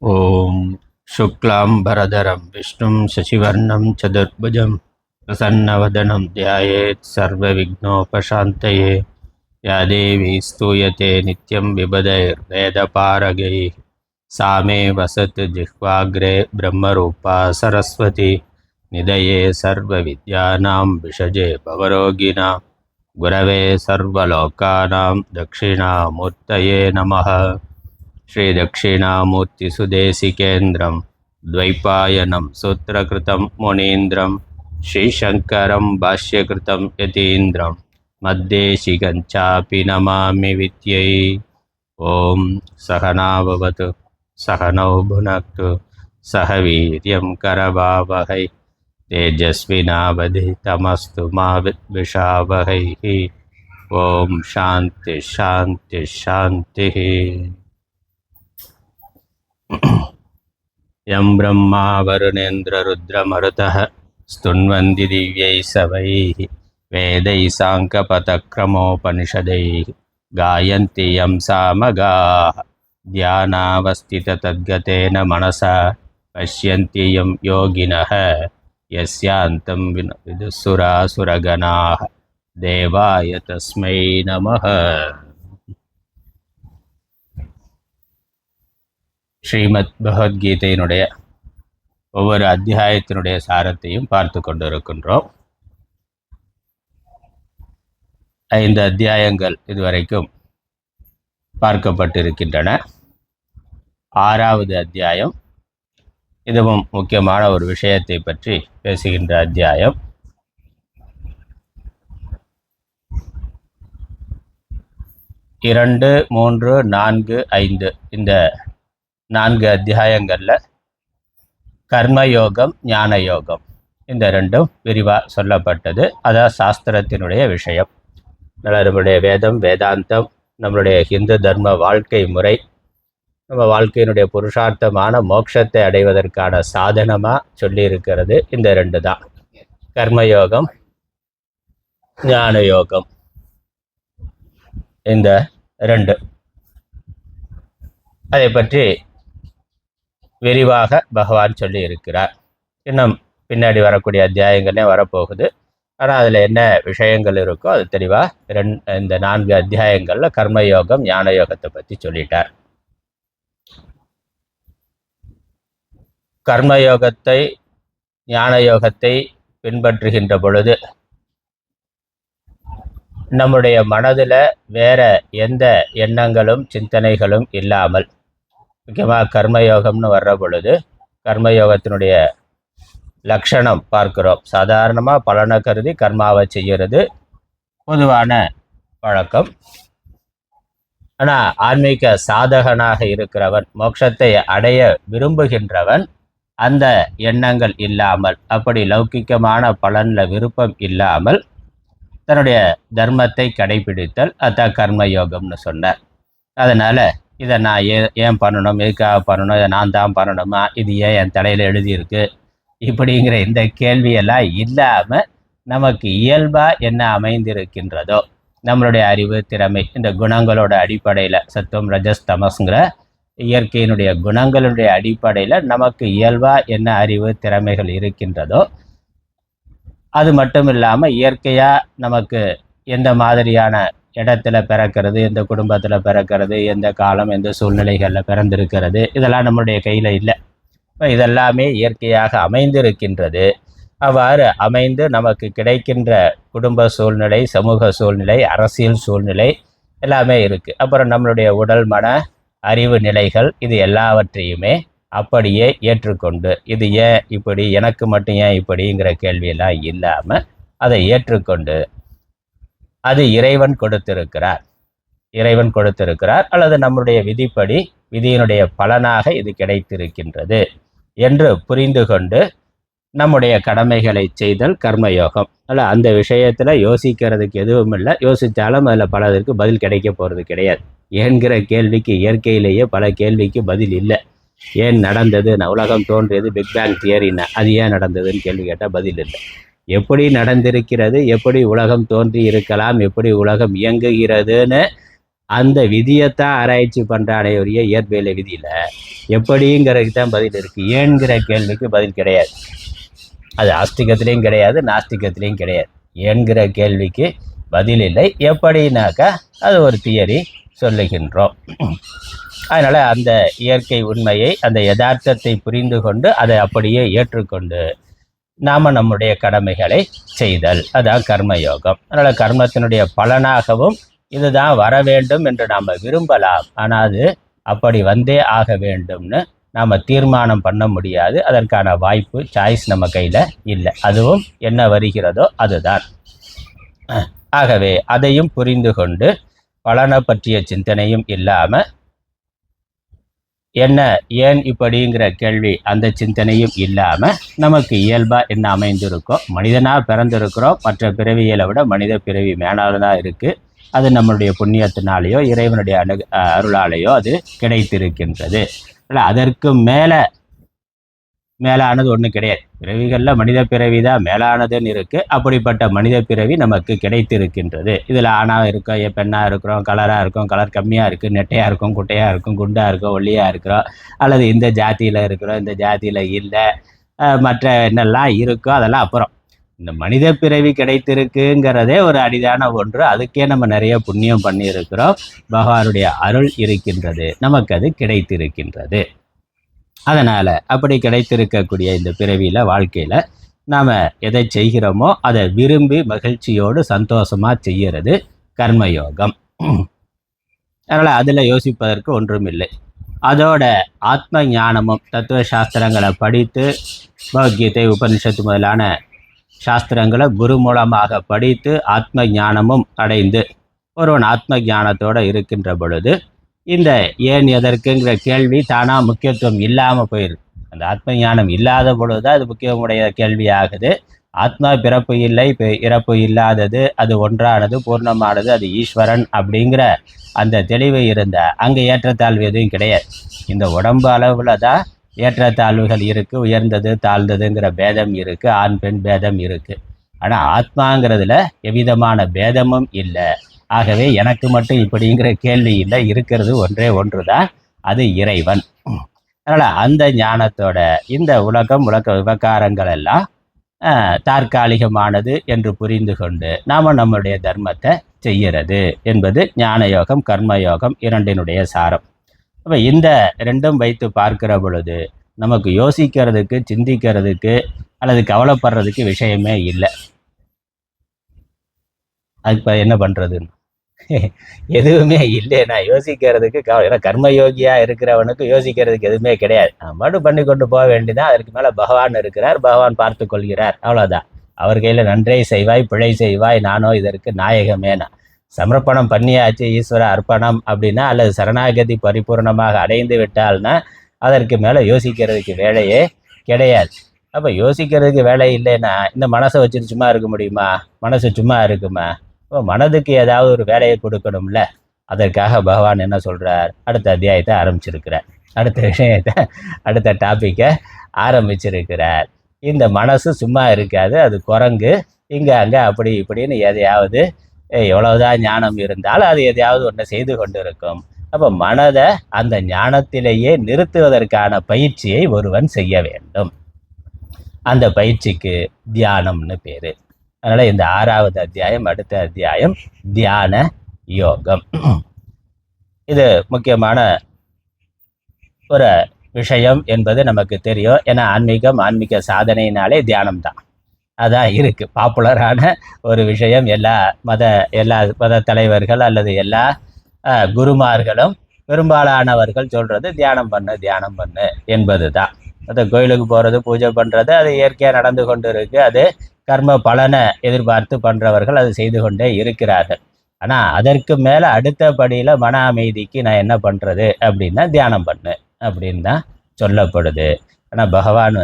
ஓம் சுக்லாம் பரதரம் விஷ்ணும் சசிவர்ணம் சதுர்புஜம் பிரசன்னவதனம் தியாயேத் சர்வ விக்னோபசாந்தயே யா தேவி ஸ்தூயதே நித்யம் விபதைர் வேதபாரகை சாமே வசத் ஜிஹ்வாக்ரே பிரம்மரூபா சரஸ்வதி நிதயே சர்வ வித்யானாம் விஷஜே பவரோகிணாம் குரவே சர்வலோகானாம் தட்சிணாமூர்த்தயே நமः श्रीदक्षिणामूर्तिसुदेशिकेन्द्रं द्वैपायनं सूत्रकृतं मुनीन्द्रं श्रीशङ्करं भाष्यकृतं यतीन्द्रं मद्देशिकञ्चापि नमामि विद्यै। ॐ सहनाववतु सहनौ भुनक्तु सह वीर्यं करवावहै तेजस्विनावधितमस्तु मा विद्विषावहैः। ॐ शान्ति शान्ति शान्तिः। यं ब्रह्मा वरुणेन्द्ररुद्रमरुतः स्तुन्वन्ति दिव्यैः सवैः वेदैः साङ्कपदक्रमोपनिषदैः गायन्ति यं सामगाः ध्यानावस्थिततद्गतेन मनसा पश्यन्ति यं योगिनः यस्यान्तं विदुःसुरासुरगणाः देवाय तस्मै नमः। ஸ்ரீமத் பகவத்கீதையினுடைய ஒவ்வொரு அத்தியாயத்தினுடைய சாரத்தையும் பார்த்து கொண்டிருக்கின்றோம். 5 அத்தியாயங்கள் இதுவரைக்கும் பார்க்கப்பட்டிருக்கின்றன. 6வது அத்தியாயம், இதுவும் முக்கியமான ஒரு விஷயத்தை பற்றி பேசுகின்ற அத்தியாயம். இரண்டு, 3, 4, 5 இந்த 4 அத்தியாயங்களில் கர்மயோகம், ஞான யோகம் இந்த ரெண்டும் விரிவாக சொல்லப்பட்டது. அதான் சாஸ்திரத்தினுடைய விஷயம். நம்மளுடைய வேதம், வேதாந்தம், நம்மளுடைய ஹிந்து தர்ம வாழ்க்கை முறை, நம்ம வாழ்க்கையினுடைய புருஷார்த்தமான மோட்சத்தை அடைவதற்கான சாதனமாக சொல்லியிருக்கிறது இந்த 2 தான். கர்மயோகம், ஞான யோகம், இந்த 2 அதை பற்றி விரிவாக பகவான் சொல்லி இருக்கிறார். இன்னும் பின்னாடி வரக்கூடிய அத்தியாயங்களே வரப்போகுது. ஆனால் அதில் என்ன விஷயங்கள் இருக்கோ அது தெளிவாக இந்த 4 அத்தியாயங்களில் கர்மயோகம், ஞான யோகத்தை பற்றி சொல்லிட்டார். கர்மயோகத்தை, ஞான யோகத்தை பின்பற்றுகின்ற பொழுது நம்முடைய மனதில் வேற எந்த எண்ணங்களும் சிந்தனைகளும் இல்லாமல், முக்கியமாக கர்மயோகம்னு வர்ற பொழுது கர்மயோகத்தினுடைய லட்சணம் பார்க்கிறோம். சாதாரணமாக பலனை கருதி கர்மாவை செய்கிறது பொதுவான பழக்கம். ஆனால் ஆன்மீக சாதகனாக இருக்கிறவன், மோட்சத்தை அடைய விரும்புகின்றவன், அந்த எண்ணங்கள் இல்லாமல், அப்படி லௌகிக்கமான பலனில் விருப்பம் இல்லாமல் தன்னுடைய தர்மத்தை கடைபிடித்தல், அதான் கர்மயோகம்னு சொன்னார். அதனால் இதை நான் ஏன் பண்ணணும், எதுக்காக பண்ணணும், இதை நான் தான் பண்ணணுமா, இது ஏன் என் தலையில் எழுதியிருக்கு, இப்படிங்கிற இந்த கேள்வியெல்லாம் இல்லாமல் நமக்கு இயல்பாக என்ன அமைந்திருக்கின்றதோ, நம்மளுடைய அறிவு, திறமை, இந்த குணங்களோட அடிப்படையில், சத்துவம், ரஜஸ், தமஸ்ங்கிற இயற்கையினுடைய குணங்களுடைய அடிப்படையில் நமக்கு இயல்பாக என்ன அறிவு, திறமைகள் இருக்கின்றதோ, அது மட்டும் இல்லாமல் இயற்கையாக நமக்கு எந்த மாதிரியான இடத்துல பிறக்கிறது, எந்த குடும்பத்தில் பிறக்கிறது, எந்த காலம், எந்த சூழ்நிலைகளில் பிறந்திருக்கிறது, இதெல்லாம் நம்மளுடைய கையில் இல்லை. இப்போ இதெல்லாமே இயற்கையாக அமைந்திருக்கின்றது. அவ்வாறு அமைந்து நமக்கு கிடைக்கின்ற குடும்ப சூழ்நிலை, சமூக சூழ்நிலை, அரசியல் சூழ்நிலை எல்லாமே இருக்குது. அப்புறம் நம்மளுடைய உடல், மன, அறிவு நிலைகள், இது எல்லாவற்றையுமே அப்படியே ஏற்றுக்கொண்டு, இது ஏன் இப்படி, எனக்கு மட்டும் ஏன் இப்படிங்கிற கேள்வியெல்லாம் இல்லாமல் அதை ஏற்றுக்கொண்டு, அது இறைவன் கொடுத்திருக்கிறார், இறைவன் கொடுத்திருக்கிறார், அல்லது நம்முடைய விதிப்படி, விதியினுடைய பலனாக இது கிடைத்திருக்கின்றது என்று புரிந்து கொண்டு நம்முடைய கடமைகளை செய்தல் கர்மயோகம். அல்ல, அந்த விஷயத்தில் யோசிக்கிறதுக்கு எதுவும் இல்லை. யோசித்தாலும் அதில் பலதற்கு பதில் கிடைக்க போகிறது கிடையாது. ஏன்கிற கேள்விக்கு இயற்கையிலேயே பல கேள்விக்கு பதில் இல்லை. ஏன் நடந்தது, உலகம் தோன்றியது, பிக் பேங் தியரின்னா அது ஏன் நடந்ததுன்னு கேள்வி கேட்டால் பதில் இல்லை. எப்படி நடந்திருக்கிறது, எப்படி உலகம் தோன்றி இருக்கலாம், எப்படி உலகம் இயங்குகிறதுன்னு அந்த விதியைத்தான் ஆராய்ச்சி பண்ணுறானே ஒழிய இயற்பியல் விதியில் எப்படிங்கிறதுக்கு தான் பதில் இருக்குது. ஏன்கிற கேள்விக்கு பதில் கிடையாது. அது ஆஸ்திகத்திலையும் கிடையாது, நாஸ்திகத்திலையும் கிடையாது. ஏன்கிற கேள்விக்கு பதில் இல்லை. எப்படின்னாக்கா அது ஒரு தியரி சொல்லுகின்றோம். அதனால் அந்த இயற்கை உண்மையை, அந்த யதார்த்தத்தை புரிந்து கொண்டு அதை அப்படியே ஏற்றுக்கொண்டு நாம் நம்முடைய கடமைகளை செய்தல், அதான் கர்மயோகம். அதனால் கர்மத்தினுடைய பலனாகவும் இதுதான் வர வேண்டும் என்று நாம் விரும்பலாம். ஆனால் அது அப்படி வந்தே ஆக வேண்டும்னு நாம் தீர்மானம் பண்ண முடியாது. அதற்கான வாய்ப்பு, சாய்ஸ் நம்ம கையில் இல்லை. அதுவும் என்ன வருகிறதோ அதுதான். ஆகவே அதையும் புரிந்து கொண்டு பலனை பற்றிய சிந்தனையும் இல்லாமல், என்ன ஏன் இப்படிங்கிற கேள்வி அந்த சிந்தனையும் இல்லாமல் நமக்கு இயல்பாக என்ன அமைந்திருக்கோம். மனிதனாக பிறந்திருக்கிறோம். மற்ற பிறவிகளை விட மனித பிறவி மேலானதாக இருக்குது. அது நம்மளுடைய புண்ணியத்தினாலேயோ இறைவனுடைய அருளாலேயோ அது கிடைத்திருக்கின்றது. இல்லை, அதற்கு மேலானது ஒன்றும் கிடையாது. பிறவிகளில் மனித பிறவி தான் மேலானதுன்னு இருக்குது. அப்படிப்பட்ட மனித பிறவி நமக்கு கிடைத்திருக்கின்றது. இதில் ஆணாக இருக்கோம், பெண்ணாக இருக்கிறோம், கலராக இருக்கும், கலர் கம்மியாக இருக்குது, நெட்டையாக இருக்கும், குட்டையாக இருக்கும், குண்டாக இருக்கும், ஒல்லியாக இருக்கிறோம், அல்லது இந்த ஜாதியில் இருக்கிறோம், இந்த ஜாதியில் இல்லை, மற்ற என்னெல்லாம் இருக்கோ அதெல்லாம் அப்புறம். இந்த மனித பிறவி கிடைத்திருக்குங்கிறதே ஒரு அரிதான ஒன்று. அதுக்கே நம்ம நிறைய புண்ணியம் பண்ணியிருக்கிறோம். பகவானுடைய அருள் இருக்கின்றது, நமக்கு அது கிடைத்திருக்கின்றது. அதனால் அப்படி கிடைத்திருக்கக்கூடிய இந்த பிறவியில், வாழ்க்கையில் நாம் எதை செய்கிறோமோ அதை விரும்பி மகிழ்ச்சியோடு சந்தோஷமாக செய்கிறது கர்மயோகம். அதனால் அதில் யோசிப்பதற்கு ஒன்றும் இல்லை. அதோட ஆத்ம ஞானமும், தத்துவ சாஸ்திரங்களை படித்து, பகவத்கீதை, உபனிஷத்து முதலான சாஸ்திரங்களை குரு மூலமாக படித்து ஆத்ம ஞானமும் அடைந்து ஒருவன் ஆத்ம ஞானத்தோடு இருக்கின்ற பொழுது இந்த ஏன் எதற்குங்கிற கேள்வி தானாக முக்கியத்துவம் இல்லாமல் போயிருக்கு. அந்த ஆத்ம ஞானம் இல்லாத பொழுது தான் அது முக்கியமுடைய கேள்வி ஆகுது. ஆத்மா பிறப்பு இல்லை, இறப்பு இல்லாதது, அது ஒன்றானது, பூர்ணமானது, அது ஈஸ்வரன் அப்படிங்கிற அந்த தெளிவு இருந்த அங்கே ஏற்றத்தாழ்வு எதுவும் கிடையாது. இந்த உடம்பு அளவில் தான் ஏற்றத்தாழ்வுகள் இருக்குது. உயர்ந்தது தாழ்ந்ததுங்கிற பேதம் இருக்குது, ஆண் பெண் பேதம் இருக்குது. ஆனால் ஆத்மாங்கிறதுல எவ்விதமான பேதமும் இல்லை. ஆகவே எனக்கு மட்டும் இப்படிங்கிற கேள்வி இல்லை. இருக்கிறது ஒன்றே ஒன்று தான், அது இறைவன். அதனால் அந்த ஞானத்தோட இந்த உலக விவகாரங்கள் எல்லாம் தற்காலிகமானது என்று புரிந்து கொண்டு நாம் நம்முடைய தர்மத்தை செய்கிறது என்பது ஞானயோகம், கர்மயோகம் இரண்டினுடைய சாரம். அப்போ இந்த ரெண்டும் வைத்து பார்க்கிற பொழுது நமக்கு யோசிக்கிறதுக்கு, சிந்திக்கிறதுக்கு அல்லது கவலைப்படுறதுக்கு விஷயமே இல்லை. அது இப்போ என்ன பண்ணுறதுன்னு எதுவுமே இல்லைன்னா யோசிக்கிறதுக்கு ஏன்னா கர்மயோகியாக இருக்கிறவனுக்கு யோசிக்கிறதுக்கு எதுவுமே கிடையாது. மட்டும் பண்ணி கொண்டு போக வேண்டியதான். அதற்கு மேலே பகவான் இருக்கிறார், பகவான் பார்த்து கொள்கிறார், அவ்வளோதான். அவர் கையில் நன்றே செய்வாய், பிழை செய்வாய், நானோ இதற்கு நாயகமேனா. சமர்ப்பணம் பண்ணியாச்சு, ஈஸ்வர அர்ப்பணம் அப்படின்னா, அல்லது சரணாகதி பரிபூர்ணமாக அடைந்து விட்டால்னா அதற்கு மேலே யோசிக்கிறதுக்கு வேலையே கிடையாது. அப்போ யோசிக்கிறதுக்கு வேலை இல்லைன்னா இந்த மனசை வச்சுட்டு சும்மா இருக்க முடியுமா? மனசு சும்மா இருக்குமா? இப்போ மனதுக்கு ஏதாவது ஒரு வேலையை கொடுக்கணும்ல. அதற்காக பகவான் என்ன சொல்கிறார்? அடுத்த அத்தியாயத்தை ஆரம்பிச்சிருக்கிறார், அடுத்த விஷயத்தை, அடுத்த டாப்பிக்கை ஆரம்பிச்சிருக்கிறார். இந்த மனசு சும்மா இருக்காது, அது குரங்கு. இங்கே அங்கே அப்படி இப்படின்னு எதையாவது, எவ்வளவுதான் ஞானம் இருந்தாலும் அது எதையாவது ஒன்று செய்து கொண்டு இருக்கும். அப்போ மனதை அந்த ஞானத்திலேயே நிறுத்துவதற்கான பயிற்சியை ஒருவன் செய்ய வேண்டும். அந்த பயிற்சிக்கு தியானம்னு பேர். அதனால் இந்த 6வது அத்தியாயம், அடுத்த அத்தியாயம் தியான யோகம். இது முக்கியமான ஒரு விஷயம் என்பது நமக்கு தெரியும். ஏன்னா ஆன்மீக சாதனையினாலே தியானம் தான். அதான் இருக்குது பாப்புலரான ஒரு விஷயம். எல்லா மத தலைவர்கள் அல்லது எல்லா குருமார்களும் பெரும்பாலானவர்கள் சொல்கிறது தியானம் பண்ணு என்பது தான். அது கோயிலுக்கு போகிறது, பூஜை பண்ணுறது, அது இயற்கையாக நடந்து கொண்டு இருக்குது. அது கர்ம பலனை எதிர்பார்த்து பண்ணுறவர்கள் அது செய்து கொண்டே இருக்கிறார்கள். ஆனால் அதற்கு மேலே அடுத்த படியில் மன அமைதிக்கு நான் என்ன பண்ணுறது அப்படின்னா தியானம் பண்ணு அப்படின்னு தான் சொல்லப்படுது. ஆனால் பகவான்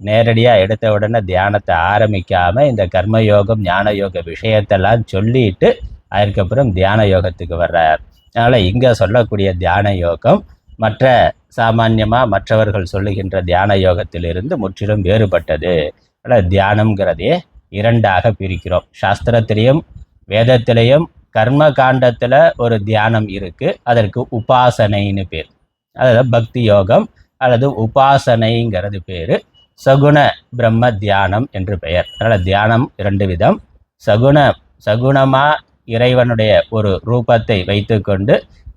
நேரடியாக எடுத்த உடனே தியானத்தை ஆரம்பிக்காமல் இந்த கர்மயோகம், ஞான யோக விஷயத்தெல்லாம் சொல்லிட்டு அதுக்கப்புறம் தியான யோகத்துக்கு வர்றார். அதனால் இங்கே சொல்லக்கூடிய தியான யோகம் மற்ற சாமான்யமாக மற்றவர்கள் சொல்லுகின்ற தியான யோகத்திலிருந்து முற்றிலும் வேறுபட்டது. அதனால் தியானம்ங்கிறதே 2ஆக பிரிக்கிறோம். சாஸ்திரத்திலையும் வேதத்திலையும் கர்ம காண்டத்தில் ஒரு தியானம் இருக்குது, அதற்கு உபாசனைன்னு பேர். அதாவது பக்தி யோகம் அல்லது உபாசனைங்கிறது பேர். சகுண பிரம்ம தியானம் என்று பெயர். அதனால் தியானம் 2 விதம். சகுணமாக இறைவனுடைய ஒரு ரூபத்தை வைத்துக்கொண்டு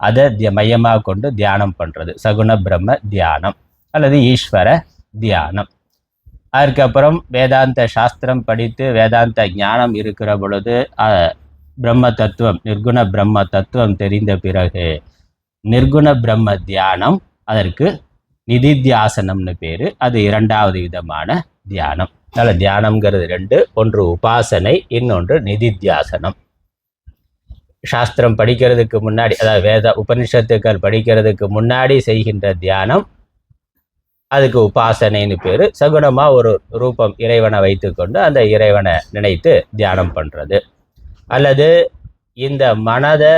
அதை மையமாக கொண்டு தியானம் பண்ணுறது சகுண பிரம்ம தியானம் அல்லது ஈஸ்வர தியானம். அதுக்கப்புறம் வேதாந்த சாஸ்திரம் படித்து வேதாந்த ஞானம் இருக்கிற பொழுது பிரம்ம தத்துவம், நிர்குண பிரம்ம தத்துவம் தெரிந்த பிறகு நிர்குண பிரம்ம தியானம், அதற்கு நிதித்தியாசனம்னு பேர். அது 2வது விதமான தியானம். அதனால் தியானம்ங்கிறது 2, ஒன்று உபாசனை, இன்னொன்று நிதித்தியாசனம். சாஸ்திரம் படிக்கிறதுக்கு முன்னாடி, அதாவது உபனிஷத்துக்கள் படிக்கிறதுக்கு முன்னாடி செய்கின்ற தியானம், அதுக்கு உபாசனைன்னு பேர். சகுணமாக ஒரு ரூபம் இறைவனை வைத்துக்கொண்டு அந்த இறைவனை நினைத்து தியானம் பண்ணுறது. அல்லது இந்த மனதை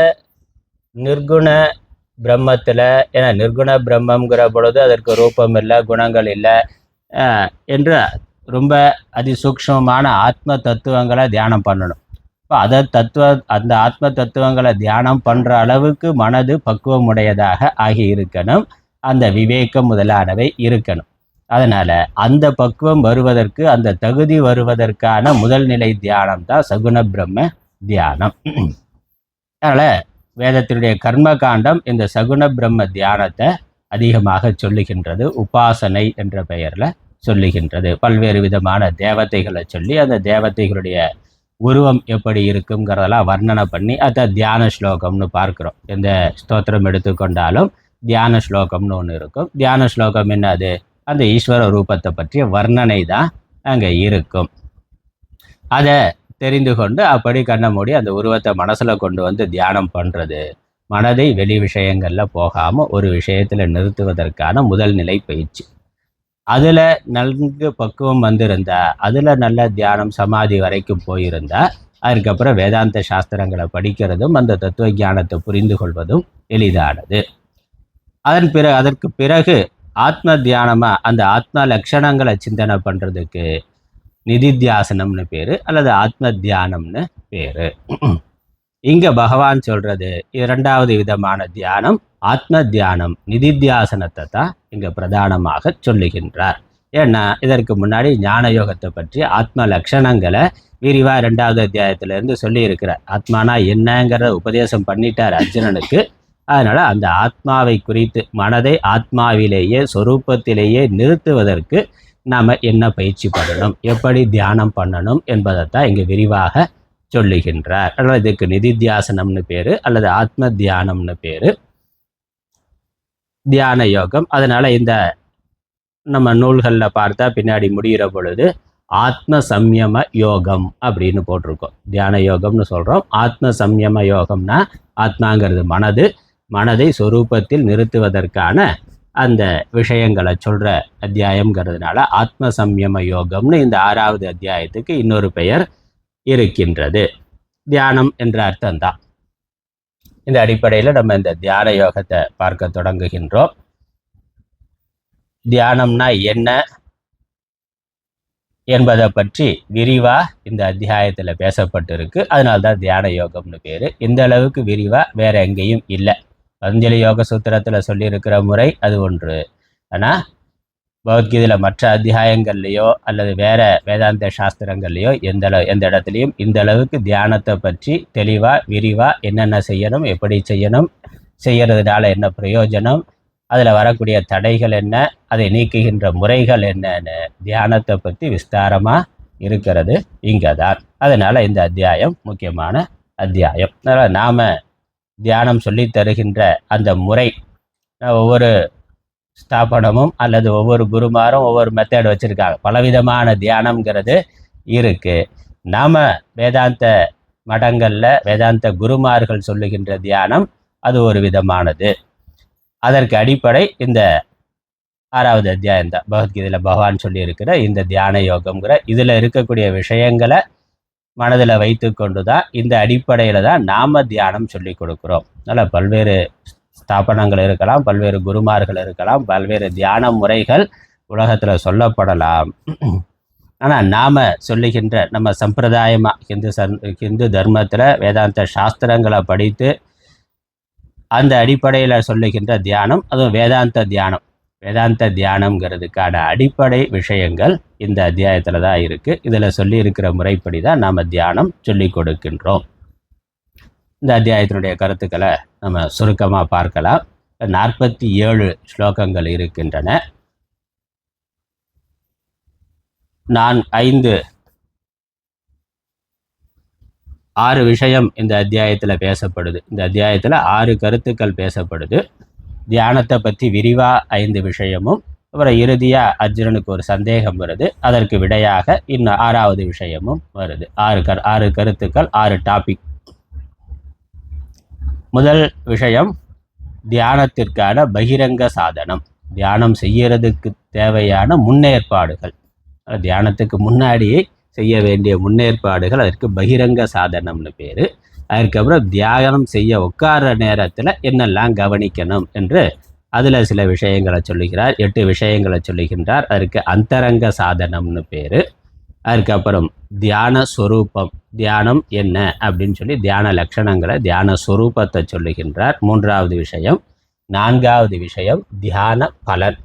நிர்குண பிரம்மத்தில், ஏன்னா நிர்குண பிரம்மங்கிற பொழுது அதற்கு ரூபம் இல்லை, குணங்கள் இல்லை என்று ரொம்ப அதிசூக்ஷ்மமான ஆத்ம தத்துவங்களை தியானம் பண்ணணும். இப்போ அந்த ஆத்ம தத்துவங்களை தியானம் பண்ணுற அளவுக்கு மனது பக்குவமுடையதாக ஆகி இருக்கணும். அந்த விவேகம் முதலானவை இருக்கணும். அதனால் அந்த பக்குவம் வருவதற்கு, அந்த தகுதி வருவதற்கான முதல் நிலை தியானம் தான் சகுண பிரம்ம தியானம். அதனால் வேதத்தினுடைய கர்ம காண்டம் இந்த சகுண பிரம்ம தியானத்தை அதிகமாக சொல்லுகின்றது. உபாசனை என்ற பெயரில் சொல்லுகின்றது. பல்வேறு விதமான தேவதைகளை சொல்லி அந்த தேவதைகளுடைய உருவம் எப்படி இருக்குங்கிறதெல்லாம் வர்ணனை பண்ணி அதை தியான ஸ்லோகம்னு பார்க்குறோம். எந்த ஸ்தோத்திரம் எடுத்துக்கொண்டாலும் தியான ஸ்லோகம்னு ஒன்று இருக்கும். தியான ஸ்லோகம் என்னது? அந்த ஈஸ்வர ரூபத்தை பற்றிய வர்ணனை தான் அங்கே இருக்கும். அதை தெரிந்து கொண்டு அப்படி கண்ண மூடி அந்த உருவத்தை மனசில் கொண்டு வந்து தியானம் பண்ணுறது மனதை வெளி விஷயங்களில் போகாமல் ஒரு விஷயத்தில் நிறுத்துவதற்கான முதல் நிலை பயிற்சி. அதில் நன்கு பக்குவம் வந்திருந்தா, அதில் நல்ல தியானம் சமாதி வரைக்கும் போயிருந்தா, அதுக்கப்புறம் வேதாந்த சாஸ்திரங்களை படிக்கிறதும் அந்த தத்துவ ஞானத்தை புரிந்து கொள்வதும் எளிதானது. அதற்கு பிறகு ஆத்ம தியானமாக அந்த ஆத்ம லட்சணங்களை சிந்தனை பண்ணுறதுக்கு நிதித்தியாசனம்னு பேர் அல்லது ஆத்ம தியானம்னு பேர். இங்கே பகவான் சொல்கிறது 2வது விதமான தியானம் ஆத்ம தியானம், நிதித்தியாசனத்தை தான் இங்கே பிரதானமாக சொல்லுகின்றார். ஏன்னா இதற்கு முன்னாடி ஞான யோகத்தை பற்றி ஆத்ம லட்சணங்களை விரிவாக 2வது அத்தியாயத்திலேருந்து சொல்லியிருக்கிறார். ஆத்மானா என்னங்கிற உபதேசம் பண்ணிட்டார் அர்ஜுனனுக்கு. அதனால் அந்த ஆத்மாவை குறித்து, மனதை ஆத்மாவிலேயே சொரூபத்திலேயே நிறுத்துவதற்கு நாம் என்ன பயிற்சி பண்ணணும், எப்படி தியானம் பண்ணணும் என்பதைத்தான் இங்கே விரிவாக சொல்லுகின்றார். அதனால் இதுக்கு நிதித்தியாசனம்னு பேர் அல்லது ஆத்ம தியானம்னு பேர், தியான யோகம். அதனால் இந்த நம்ம நூல்களில் பார்த்தா பின்னாடி முடிகிற பொழுது ஆத்ம சம்யம யோகம் அப்படின்னு போட்டிருக்கோம். தியான யோகம்னு சொல்கிறோம். ஆத்ம சம்யம யோகம்னா ஆத்மாங்கிறது மனதை சொரூபத்தில் நிறுத்துவதற்கான அந்த விஷயங்களை சொல்கிற அத்தியாயம்ங்கிறதுனால ஆத்ம சம்யம யோகம்னு இந்த 6வது அத்தியாயத்துக்கு இன்னொரு பெயர் இருக்கின்றது. தியானம் என்ற அர்த்தம்தான். இந்த அடிப்படையில் நம்ம இந்த தியான யோகத்தை பார்க்க தொடங்குகின்றோம். தியானம்னா என்ன என்பதை பற்றி விரிவாக இந்த அத்தியாயத்தில் பேசப்பட்டிருக்கு. அதனால்தான் தியான யோகம்னு பேர். இந்த அளவுக்கு விரிவாக வேறு எங்கேயும் இல்லை. பதஞ்சலி யோக சூத்திரத்தில் சொல்லியிருக்கிற முறை அது ஒன்று. ஆனால் பகவத்கீதையில் மற்ற அத்தியாயங்கள்லையோ அல்லது வேறு வேதாந்த சாஸ்திரங்கள்லையோ எந்த இடத்துலையும் இந்த அளவுக்கு தியானத்தை பற்றி தெளிவாக விரிவாக என்னென்ன செய்யணும், எப்படி செய்யணும், செய்கிறதுனால என்ன பிரயோஜனம், அதில் வரக்கூடிய தடைகள் என்ன, அதை நீக்குகின்ற முறைகள் என்னன்னு தியானத்தை பற்றி விஸ்தாரமாக இருக்கிறது இங்கே தான். அதனால் இந்த அத்தியாயம் முக்கியமான அத்தியாயம். அதனால் நாம் தியானம் சொல்லி தருகின்ற அந்த முறை, ஒவ்வொரு ஸ்தாபனமும் அல்லது ஒவ்வொரு குருமாரும் ஒவ்வொரு மெத்தட் வச்சுருக்காங்க. பலவிதமான தியானம்ங்கிறது இருக்குது. நாம் வேதாந்த மடங்களில் வேதாந்த குருமார்கள் சொல்லுகின்ற தியானம் அது ஒரு விதமானது. அதற்கு அடிப்படை இந்த 6வது அத்தியாயம் தான். பகவத்கீதையில் பகவான் சொல்லியிருக்கிற இந்த தியான யோகம்ங்கிற இதில் இருக்கக்கூடிய விஷயங்களை மனதில் வைத்து கொண்டு தான் இந்த அடிப்படையில் தான் நாம் தியானம் சொல்லி கொடுக்குறோம். அதனால் பல்வேறு ஸ்தாபனங்கள் இருக்கலாம், பல்வேறு குருமார்கள் இருக்கலாம், பல்வேறு தியான முறைகள் உலகத்தில் சொல்லப்படலாம். ஆனால் நாம் சொல்லுகின்ற நம்ம சம்பிரதாயமாக ஹிந்து தர்மத்தில் வேதாந்த சாஸ்திரங்களை படித்து அந்த அடிப்படையில் சொல்லுகின்ற தியானம், அதுவும் வேதாந்த தியானம். வேதாந்த தியானம்ங்கிறதுக்கான அடிப்படை விஷயங்கள் இந்த அத்தியாயத்தில் தான் இருக்குது. இதில் சொல்லியிருக்கிற முறைப்படி தான் நாம் தியானம் சொல்லி கொடுக்கின்றோம். இந்த அத்தியாயத்தினுடைய கருத்துக்களை நம்ம சுருக்கமாக பார்க்கலாம். 47 ஸ்லோகங்கள் இருக்கின்றன. நான் 6 விஷயம் இந்த அத்தியாயத்தில் பேசப்படுது. இந்த அத்தியாயத்தில் 6 கருத்துக்கள் பேசப்படுது. தியானத்தை பற்றி விரிவாக 5 விஷயமும், அப்புறம் இறுதியாக அர்ஜுனனுக்கு ஒரு சந்தேகம் வருது, அதற்கு விடையாக இன்னும் 6வது விஷயமும் வருது. 6 கருத்துக்கள், 6 டாபிக். முதல் விஷயம் தியானத்திற்கான பகிரங்க சாதனம். தியானம் செய்யறதுக்கு தேவையான முன்னேற்பாடுகள், தியானத்துக்கு முன்னாடியே செய்ய வேண்டிய முன்னேற்பாடுகள், அதற்கு பகிரங்க சாதனம்னு பேர். அதுக்கப்புறம் தியானம் செய்ய உட்கார்ற நேரத்தில் என்னெல்லாம் கவனிக்கணும் என்று அதில் சில விஷயங்களை சொல்லுகிறார். 8 விஷயங்களை சொல்லுகின்றார். அதற்கு அந்தரங்க சாதனம்னு பேர். அதுக்கப்புறம் தியான ஸ்வரூபம், தியானம் என்ன அப்படின்னு சொல்லி தியான லட்சணங்களை, தியான ஸ்வரூபத்தை சொல்லுகின்றார். 3வது விஷயம். 4வது விஷயம் தியான பலன்,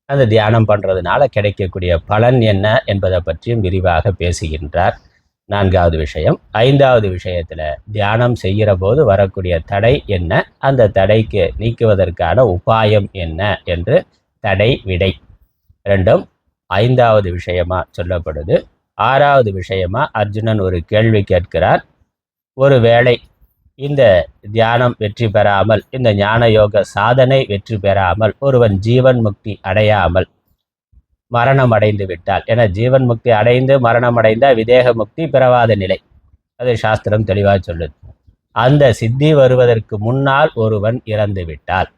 அந்த தியானம் பண்ணுறதுனால கிடைக்கக்கூடிய பலன் என்ன என்பதை பற்றியும் விரிவாக பேசுகின்றார். 4வது விஷயம். 5வது விஷயத்தில் தியானம் செய்கிற போது வரக்கூடிய தடை என்ன, அந்த தடைக்கு நீக்குவதற்கான உபாயம் என்ன என்று தடை விடை ரெண்டும் 5வது விஷயமா சொல்லப்படுது. 6வது விஷயமா அர்ஜுனன் ஒரு கேள்வி கேட்கிறார். ஒருவேளை இந்த தியானம் வெற்றி பெறாமல், இந்த ஞான யோக சாதனை வெற்றி பெறாமல் ஒருவன் ஜீவன் முக்தி அடையாமல் மரணம் அடைந்து விட்டால், என ஜீவன் முக்தி அடைந்து மரணம் அடைந்தால் விதேக முக்தி பிறவாத நிலை, அது சாஸ்திரம் தெளிவாக சொல்லுது. அந்த சித்தி வருவதற்கு முன்னால் ஒருவன் இறந்து விட்டால்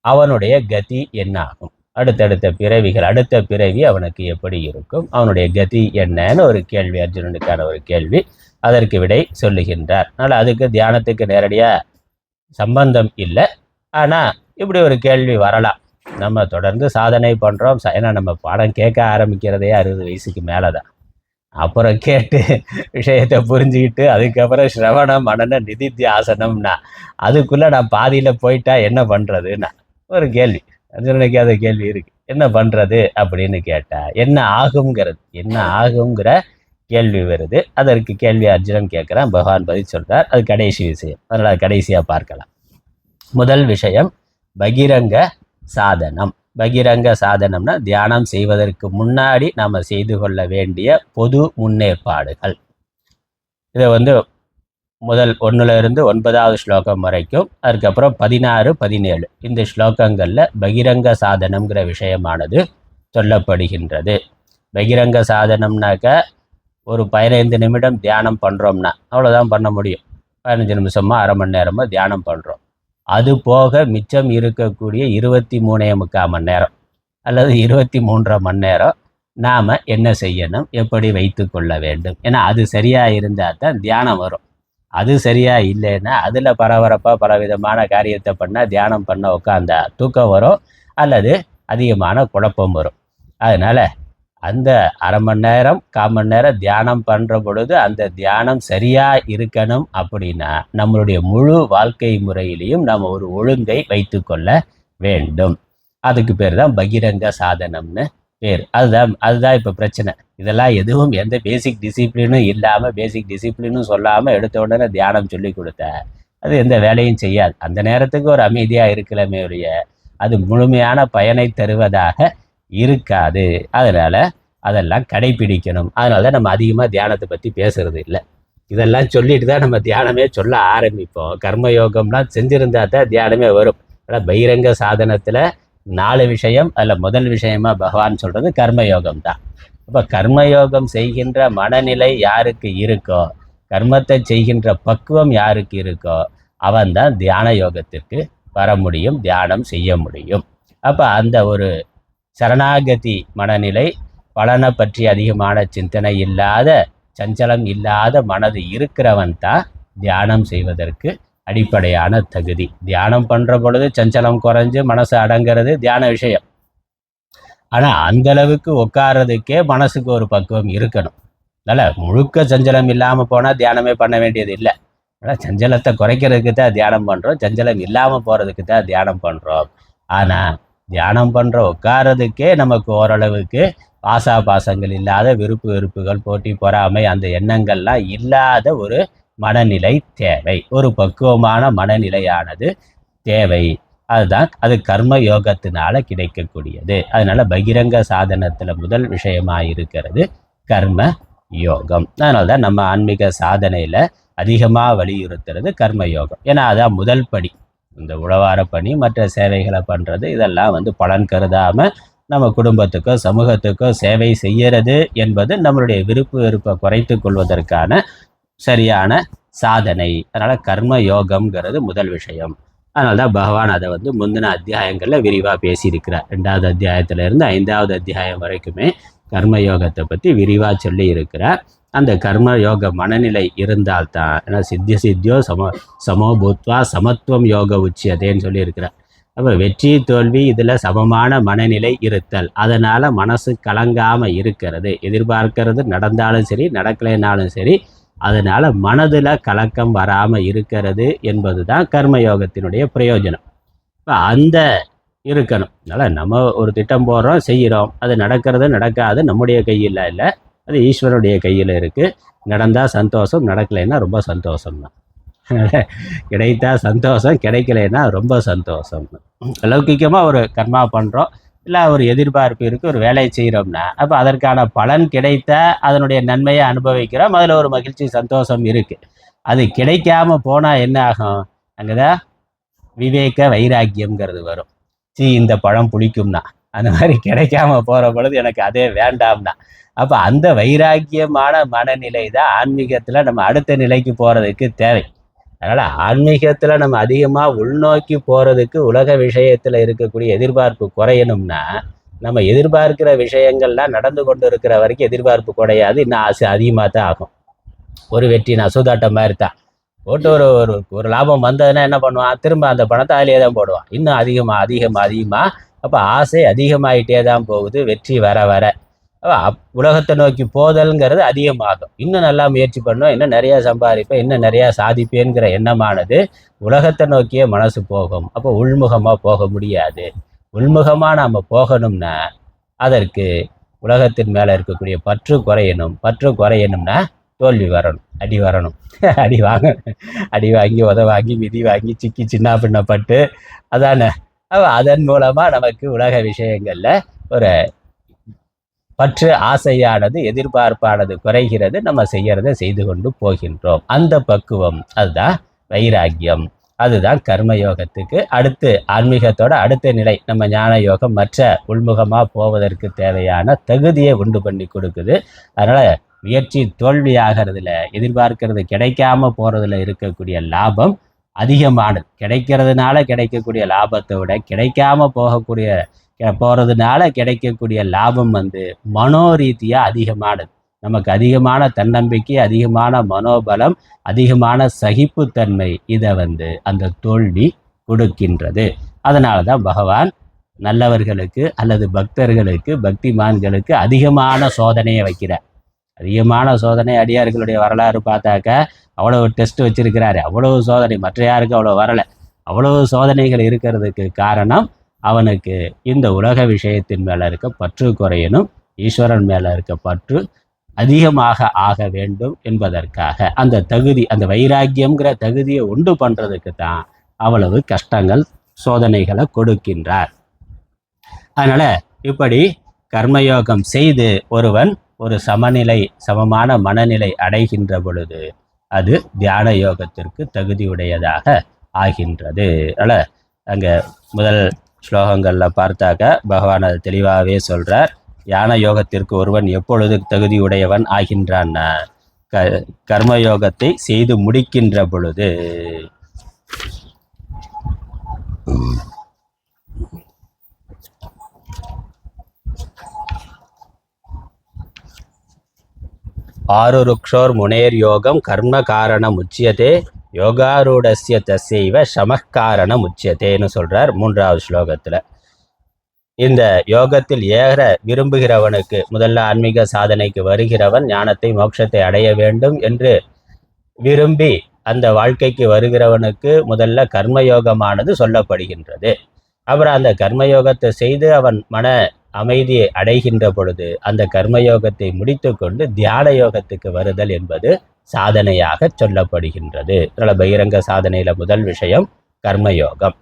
அவனுடைய கதி என்னாகும், அடுத்தடுத்த பிறவிகள், அடுத்த பிறவி அவனுக்கு எப்படி இருக்கும், அவனுடைய கதி என்னன்னு ஒரு கேள்வி, அர்ஜுனனுக்கான ஒரு கேள்வி. அதற்கு விடை சொல்லுகின்றார். அதனால் அதுக்கு தியானத்துக்கு நேரடியாக சம்பந்தம் இல்லை. ஆனால் இப்படி ஒரு கேள்வி வரலாம். நம்ம தொடர்ந்து சாதனை பண்ணுறோம், ஏன்னா நம்ம பாடம் கேட்க ஆரம்பிக்கிறதே 60 வயசுக்கு மேலே தான். அப்புறம் கேட்டு விஷயத்தை புரிஞ்சுக்கிட்டு அதுக்கப்புறம் ஸ்ரவண மனன நிதித்தியாசனம்னா அதுக்குள்ளே நான் பாதியில் போயிட்டா என்ன பண்ணுறதுன்னா ஒரு கேள்வி, அர்ஜுனனுக்கு அந்த கேள்வி இருக்குது. என்ன பண்ணுறது அப்படின்னு கேட்டால் என்ன ஆகுங்கிற கேள்வி வருது. அதற்கு கேள்வி அர்ஜுனன் கேட்குறான், பகவான் பதில் சொல்கிறார். அது கடைசி விஷயம், அதனால் கடைசியாக பார்க்கலாம். முதல் விஷயம் பகிரங்க சாதனம். பகிரங்க சாதனம்னா தியானம் செய்வதற்கு முன்னாடி நாம் செய்து கொள்ள வேண்டிய பொது முன்னேற்பாடுகள். இதை முதல் 1லிருந்து 9வது ஸ்லோகம் வரைக்கும், அதுக்கப்புறம் 16, 17 இந்த ஸ்லோகங்களில் பகிரங்க சாதனம்ங்கிற விஷயமானது சொல்லப்படுகின்றது. பகிரங்க சாதனம்னாக்க ஒரு 15 நிமிடம் தியானம் பண்ணுறோம்னா அவ்வளோதான் பண்ண முடியும். 15 நிமிஷமோ அரை மணி நேரமோ தியானம் பண்ணுறோம். அது போக மிச்சம் இருக்கக்கூடிய 23.75 மணி நேரம் அல்லது 23.5 மணி நேரம் நாம் என்ன செய்யணும், எப்படி வைத்து கொள்ள வேண்டும். ஏன்னா அது சரியாக இருந்தால் தான் தியானம் வரும். அது சரியாக இல்லைன்னா அதில் பரபரப்பாக பலவிதமான காரியத்தை பண்ணால் தியானம் பண்ண உட்காந்தா தூக்கம் வரும் அல்லது அதிகமான குழப்பம் வரும். அதனால் அந்த அரை மணி நேரம் 1/4 மணி நேரம் தியானம் பண்ணுற பொழுது அந்த தியானம் சரியாக இருக்கணும். அப்படின்னா நம்மளுடைய முழு வாழ்க்கை முறையிலையும் நம்ம ஒரு ஒழுங்கை வைத்து கொள்ள வேண்டும். அதுக்கு பேர் தான் பகிரங்க சாதனம்னு பேர். அதுதான் இப்போ பிரச்சனை. இதெல்லாம் எதுவும் எந்த பேசிக் டிசிப்ளினும் இல்லாமல், பேசிக் டிசிப்ளினும் சொல்லாமல் எடுத்த உடனே தியானம் சொல்லி கொடுத்தா அது எந்த வேலையும் செய்யாது. அந்த நேரத்துக்கு ஒரு அமைதியாக இருக்கலாமே ஒழிய அது முழுமையான பயனை தருவதாக இருக்காது. அதனால் அதெல்லாம் கடைப்பிடிக்கணும். அதனால தான் நம்ம அதிகமாக தியானத்தை பற்றி பேசுறது இல்லை. இதெல்லாம் சொல்லிட்டு தான் நம்ம தியானமே சொல்ல ஆரம்பிப்போம். கர்மயோகம்லாம் செஞ்சுருந்தா தான் தியானமே வரும். ஆனால் பகிரங்க சாதனத்தில் 4 விஷயம், அதில் முதல் விஷயமா பகவான் சொல்கிறது கர்மயோகம் தான். அப்போ கர்மயோகம் செய்கின்ற மனநிலை யாருக்கு இருக்கோ, கர்மத்தை செய்கின்ற பக்குவம் யாருக்கு இருக்கோ, அவன் தான் தியான யோகத்திற்கு வர முடியும், தியானம் செய்ய முடியும். அப்போ அந்த ஒரு சரணாகதி மனநிலை, பலனை பற்றி அதிகமான சிந்தனை இல்லாத, சஞ்சலம் இல்லாத மனது இருக்கிறவன் தான் தியானம் செய்வதற்கு அடிப்படையான தகுதி. தியானம் பண்ணுற பொழுது சஞ்சலம் குறைஞ்சு மனசு அடங்கிறது தியான விஷயம். ஆனால் அந்த அளவுக்கு உட்கார்றதுக்கே மனசுக்கு ஒரு பக்குவம் இருக்கணும். அதனால் முழுக்க சஞ்சலம் இல்லாமல் போனால் தியானமே பண்ண வேண்டியது இல்லை. ஆனால் சஞ்சலத்தை குறைக்கிறதுக்கு தான் தியானம் பண்ணுறோம், சஞ்சலம் இல்லாமல் போகிறதுக்கு தான் தியானம் பண்ணுறோம். ஆனால் தியானம் பண்ணுற உட்கார்றதுக்கே நமக்கு ஓரளவுக்கு பாசங்கள் இல்லாத விருப்பு வெறுப்புகள், போட்டி பொறாமை, அந்த எண்ணங்கள்லாம் இல்லாத ஒரு மனநிலை தேவை. ஒரு பக்குவமான மனநிலையானது தேவை. அதுதான் அது கர்ம யோகத்தினால கிடைக்கக்கூடியது. அதனால பகிரங்க சாதனத்துல முதல் விஷயமா இருக்கிறது கர்ம யோகம். அதனால்தான் நம்ம ஆன்மீக சாதனையில அதிகமா வலியுறுத்துறது கர்ம யோகம். ஏன்னா அதான் முதல் படி. இந்த உழவார பணி, மற்ற சேவைகளை பண்றது, இதெல்லாம் பலன் கருதாம நம்ம குடும்பத்துக்கோ சமூகத்துக்கோ சேவை செய்யறது என்பது நம்மளுடைய விருப்பு வெறுப்பை குறைத்து கொள்வதற்கான சரியான சாதனை. அதனால கர்ம யோகம்ங்கிறது முதல் விஷயம். அதனால்தான் பகவான் அதை முந்தின அத்தியாயங்களில் விரிவாக பேசியிருக்கிறார். 2வது அத்தியாயத்திலிருந்து 5வது அத்தியாயம் வரைக்குமே கர்மயோகத்தை பற்றி விரிவாக சொல்லி இருக்கிறார். அந்த கர்மயோக மனநிலை இருந்தால்தான், ஏன்னா சித்தியோ சமோ பூத்வா சமத்துவம் யோக உச்சியதேன்னு சொல்லியிருக்கிறார். அப்போ வெற்றி தோல்வி இதில் சமமான மனநிலை இருத்தல், அதனால் மனசு கலங்காமல் இருக்கிறது. எதிர்பார்க்கிறது நடந்தாலும் சரி நடக்கலைனாலும் சரி, அதனால் மனதில் கலக்கம் வராமல் இருக்கிறது என்பது தான் கர்மயோகத்தினுடைய பிரயோஜனம். இப்போ அந்த இருக்கணும். அதனால் நம்ம ஒரு திட்டம் போடுறோம், செய்கிறோம், அது நடக்கிறது நடக்காது நம்முடைய கையில் இல்லை, அது ஈஸ்வரனுடைய கையில் இருக்குது. நடந்தால் சந்தோஷம், நடக்கலைன்னா ரொம்ப சந்தோஷம் தான். கிடைத்தா சந்தோஷம், கிடைக்கலைன்னா ரொம்ப சந்தோஷம். லௌகிக்கமாக ஒரு கர்மா பண்ணுறோம், இல்லை ஒரு எதிர்பார்ப்பு இருக்குது, ஒரு வேலையை செய்கிறோம்னா அப்போ அதற்கான பலன் கிடைத்தா அதனுடைய நன்மையை அனுபவிக்கிறோம், அதில் ஒரு மகிழ்ச்சி சந்தோஷம் இருக்குது. அது கிடைக்காம போனால் என்ன ஆகும்? அங்கே தான் விவேக வைராக்கியம்ங்கிறது வரும். இந்த பழம் பிடிக்கும்னா, அந்த மாதிரி கிடைக்காம போகிற பொழுது எனக்கு அதே வேண்டாம்னா, அப்போ அந்த வைராக்கியமான மனநிலை தான் ஆன்மீகத்தில் நம்ம அடுத்த நிலைக்கு போகிறதுக்கு தேவை. அதனால் ஆன்மீகத்தில் நம்ம அதிகமாக உள்நோக்கி போகிறதுக்கு உலக விஷயத்தில் இருக்கக்கூடிய எதிர்பார்ப்பு குறையணும்னா, நம்ம எதிர்பார்க்கிற விஷயங்கள்லாம் நடந்து கொண்டு இருக்கிற வரைக்கும் எதிர்பார்ப்பு குறையாது, இன்னும் ஆசை அதிகமாக தான் ஆகும். ஒரு வெற்றி நான் சூதாட்டம் மாதிரி தான் போட்டு ஒரு லாபம் வந்ததுன்னா என்ன பண்ணுவான்? திரும்ப அந்த பணத்தை அதிலே தான் போடுவான், இன்னும் அதிகமாக. அப்போ ஆசை அதிகமாகிட்டே தான் போகுது வெற்றி வர வர. உலகத்தை நோக்கி போதல்ங்கிறது அதிகமாகும். இன்னும் நல்லா முயற்சி பண்ணும், இன்னும் நிறையா சம்பாதிப்பேன், இன்னும் நிறையா சாதிப்பேங்கிற எண்ணமானது உலகத்தை நோக்கியே மனசு போகும். அப்போ உள்முகமாக போக முடியாது. உள்முகமாக நாம் போகணும்னா அதற்கு உலகத்தின் மேலே இருக்கக்கூடிய பற்று குறையணும்னா தோல்வி வரணும், அடி வரணும். அடி வாங்கி உதவாங்கி மிதி வாங்கி சிக்கி சின்ன பின்னப்பட்டு அதானே. அதன் மூலமாக நமக்கு உலக விஷயங்களில் ஒரு பற்று ஆசையானது எதிர்பார்ப்பானது குறைகிறது, நம்ம செய்யறதை செய்து கொண்டு போகின்றோம். அந்த பக்குவம் அதுதான் வைராக்கியம். அதுதான் கர்மயோகத்துக்கு அடுத்து ஆன்மீகத்தோட அடுத்த நிலை. நம்ம ஞான யோகம் மற்ற உள்முகமாக போவதற்கு தேவையான தகுதியை உண்டு பண்ணி கொடுக்குது. அதனால் முயற்சி தோல்வி ஆகிறதுல, எதிர்பார்க்கறது கிடைக்காம போகிறதுல இருக்கக்கூடிய லாபம் அதிகமானது. கிடைக்கிறதுனால கிடைக்கக்கூடிய லாபத்தை விட கிடைக்காம போகிறதுனால கிடைக்கக்கூடிய லாபம் மனோரீதியாக அதிகமானது. நமக்கு அதிகமான தன்னம்பிக்கை, அதிகமான மனோபலம், அதிகமான சகிப்புத்தன்மை இதை அந்த தோல்வி கொடுக்கின்றது. அதனால தான் பகவான் நல்லவர்களுக்கு அல்லது பக்தர்களுக்கு, பக்திமான்களுக்கு அதிகமான சோதனையை வைக்கிறார். அதிகமான சோதனை அடியார்களுடைய வரலாறு பார்த்தாக்க அவ்வளவு டெஸ்ட் வச்சிருக்கிறாரு, அவ்வளவு சோதனை. மற்ற யாருக்கு அவ்வளோ வரலை. அவ்வளவு சோதனைகள் இருக்கிறதுக்கு காரணம் அவனுக்கு இந்த உலக விஷயத்தின் மேலே இருக்க பற்று குறையணும், ஈஸ்வரன் மேலே இருக்க பற்று அதிகமாக ஆக வேண்டும் என்பதற்காக. அந்த தகுதி, அந்த வைராக்கியம்ங்கிற தகுதியை உண்டு பண்ணுறதுக்கு தான் அவ்வளவு கஷ்டங்கள் சோதனைகளை கொடுக்கின்றார். அதனால் இப்படி கர்மயோகம் செய்து ஒருவன் ஒரு சமமான மனநிலை அடைகின்ற பொழுது அது தியான யோகத்திற்கு தகுதியுடையதாக ஆகின்றது. அதனால் அங்கே முதல் ஸ்லோகங்களில் பார்த்தாக்க பகவான் அது தெளிவாகவே சொல்கிறார். ஞான யோகத்திற்கு ஒருவன் எப்பொழுது தகுதியுடையவன் ஆகின்றான்னா கர்மயோகத்தை செய்து முடிக்கின்ற பொழுது. ஆருருக்ஷோர் முனேர் யோகம் கர்ம காரணம் உச்சியதே யோகாரூடஸ்ய தஸ்யைவ சமக்காரணம் உச்சியதேன்னு சொல்கிறார் 3வது ஸ்லோகத்தில். இந்த யோகத்தில் ஏற விரும்புகிறவனுக்கு, முதல்ல ஆன்மீக சாதனைக்கு வருகிறவன் ஞானத்தை மோட்சத்தை அடைய வேண்டும் என்று விரும்பி அந்த வாழ்க்கைக்கு வருகிறவனுக்கு முதல்ல கர்மயோகமானது சொல்லப்படுகின்றது. அப்புறம் அந்த கர்மயோகத்தை செய்து அவன் மன அமைதியை அடைகின்ற பொழுது அந்த கர்மயோகத்தை முடித்து கொண்டு தியான யோகத்துக்கு வருதல் என்பது சாதனையாக சொல்லப்படுகின்றது. அதனால் பகிரங்க சாதனையில முதல் விஷயம் கர்மயோகம்.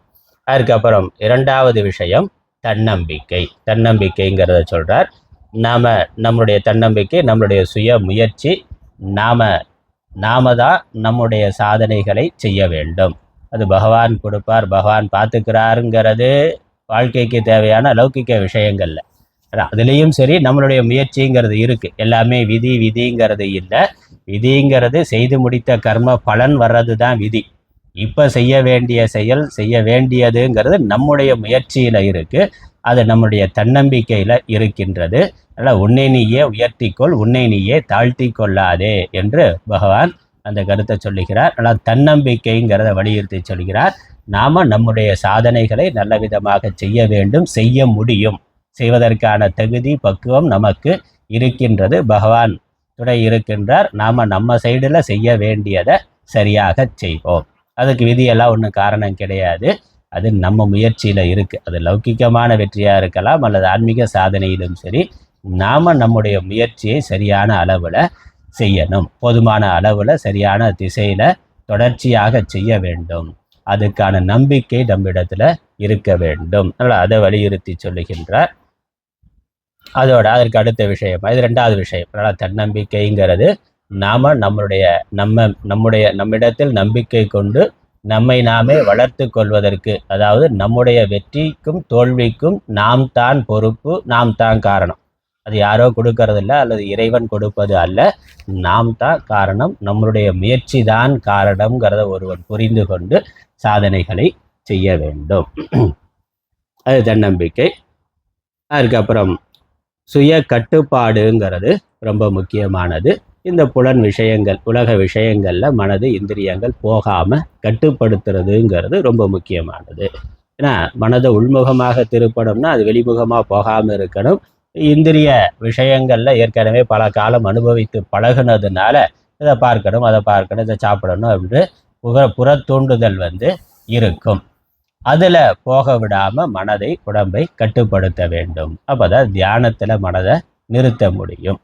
அதுக்கப்புறம் இரண்டாவது விஷயம் தன்னம்பிக்கை. தன்னம்பிக்கைங்கிறத சொல்றார். நம்முடைய தன்னம்பிக்கை, நம்மளுடைய சுய முயற்சி, நாம தான் நம்முடைய சாதனைகளை செய்ய வேண்டும். அது பகவான் கொடுப்பார், பகவான் பார்த்துக்கிறாருங்கிறது வாழ்க்கைக்கு தேவையான லௌகிக்க விஷயங்கள்ல. அதுலேயும் சரி நம்மளுடைய முயற்சிங்கிறது இருக்கு. எல்லாமே விதிங்கிறது இல்லை. விதிங்கிறது செய்து முடித்த கர்ம பலன் வர்றது தான் விதி. இப்போ செய்ய வேண்டிய செயல், செய்ய வேண்டியதுங்கிறது நம்முடைய முயற்சியில் இருக்கு. அது நம்முடைய தன்னம்பிக்கையில் இருக்கின்றது. அதனால் உன்னை நீயே உயர்த்திக்கொள், உன்னை நீயே தாழ்த்தி கொள்ளாதே என்று பகவான் அந்த கருத்தை சொல்லுகிறார். ஆனால் தன்னம்பிக்கைங்கிறத வலியுறுத்தி சொல்கிறார். நாம் நம்முடைய சாதனைகளை நல்ல விதமாக செய்ய வேண்டும், செய்ய முடியும், செய்வதற்கான தகுதி பக்குவம் நமக்கு இருக்கின்றது. பகவான் துணை இருக்கின்றார். நாம் நம்ம சைடில் செய்ய வேண்டியதை சரியாக செய்வோம். அதுக்கு விதியெல்லாம் ஒன்றும் காரணம் கிடையாது. அது நம்ம முயற்சியில் இருக்குது. அது லௌகிக்கமான வெற்றியாக இருக்கலாம் அல்லது ஆன்மீக சாதனையிலும் சரி, நாம் நம்முடைய முயற்சியை சரியான அளவில் செய்யணும். போதுமான அளவில் சரியான திசையில் தொடர்ச்சியாக செய்ய வேண்டும். அதுக்கான நம்பிக்கை நம்மிடத்தில் இருக்க வேண்டும். அதனால் அதை வலியுறுத்தி சொல்லுகின்றார். அதற்கு அடுத்த விஷயம், இது ரெண்டாவது விஷயம். அதனால் தன்னம்பிக்கைங்கிறது நம்மிடத்தில் நம்பிக்கை கொண்டு நம்மை நாமே வளர்த்து கொள்வதற்கு, அதாவது நம்முடைய வெற்றிக்கும் தோல்விக்கும் நாம் தான் பொறுப்பு, நாம் தான் காரணம். அது யாரோ கொடுக்கறதில்ல, அல்லது இறைவன் கொடுப்பது அல்ல, நாம் தான் காரணம், நம்மளுடைய முயற்சி தான் காரணம்ங்கிறத ஒருவன் புரிந்து கொண்டு சாதனைகளை செய்ய வேண்டும். அது தன்னம்பிக்கை. அதுக்கப்புறம் சுய கட்டுப்பாடுங்கிறது ரொம்ப முக்கியமானது. இந்த புலன் விஷயங்கள், உலக விஷயங்களில் மனது இந்திரியங்கள் போகாமல் கட்டுப்படுத்துறதுங்கிறது ரொம்ப முக்கியமானது. ஏன்னா மனதை உள்முகமாக திருப்பணும்னா அது வெளிமுகமாக போகாமல் இருக்கணும். இந்திரிய விஷயங்களில் ஏற்கனவே பல காலம் அனுபவித்து பழகுனதுனால இதை பார்க்கணும், அதை பார்க்கணும், இதை சாப்பிடணும் அப்படின்னு புற தூண்டுதல் இருக்கும். அதில் போக விடாமல் மனதை, உடம்பை கட்டுப்படுத்த வேண்டும். அப்போ தான் தியானத்தில் மனதை நிறுத்த முடியும்.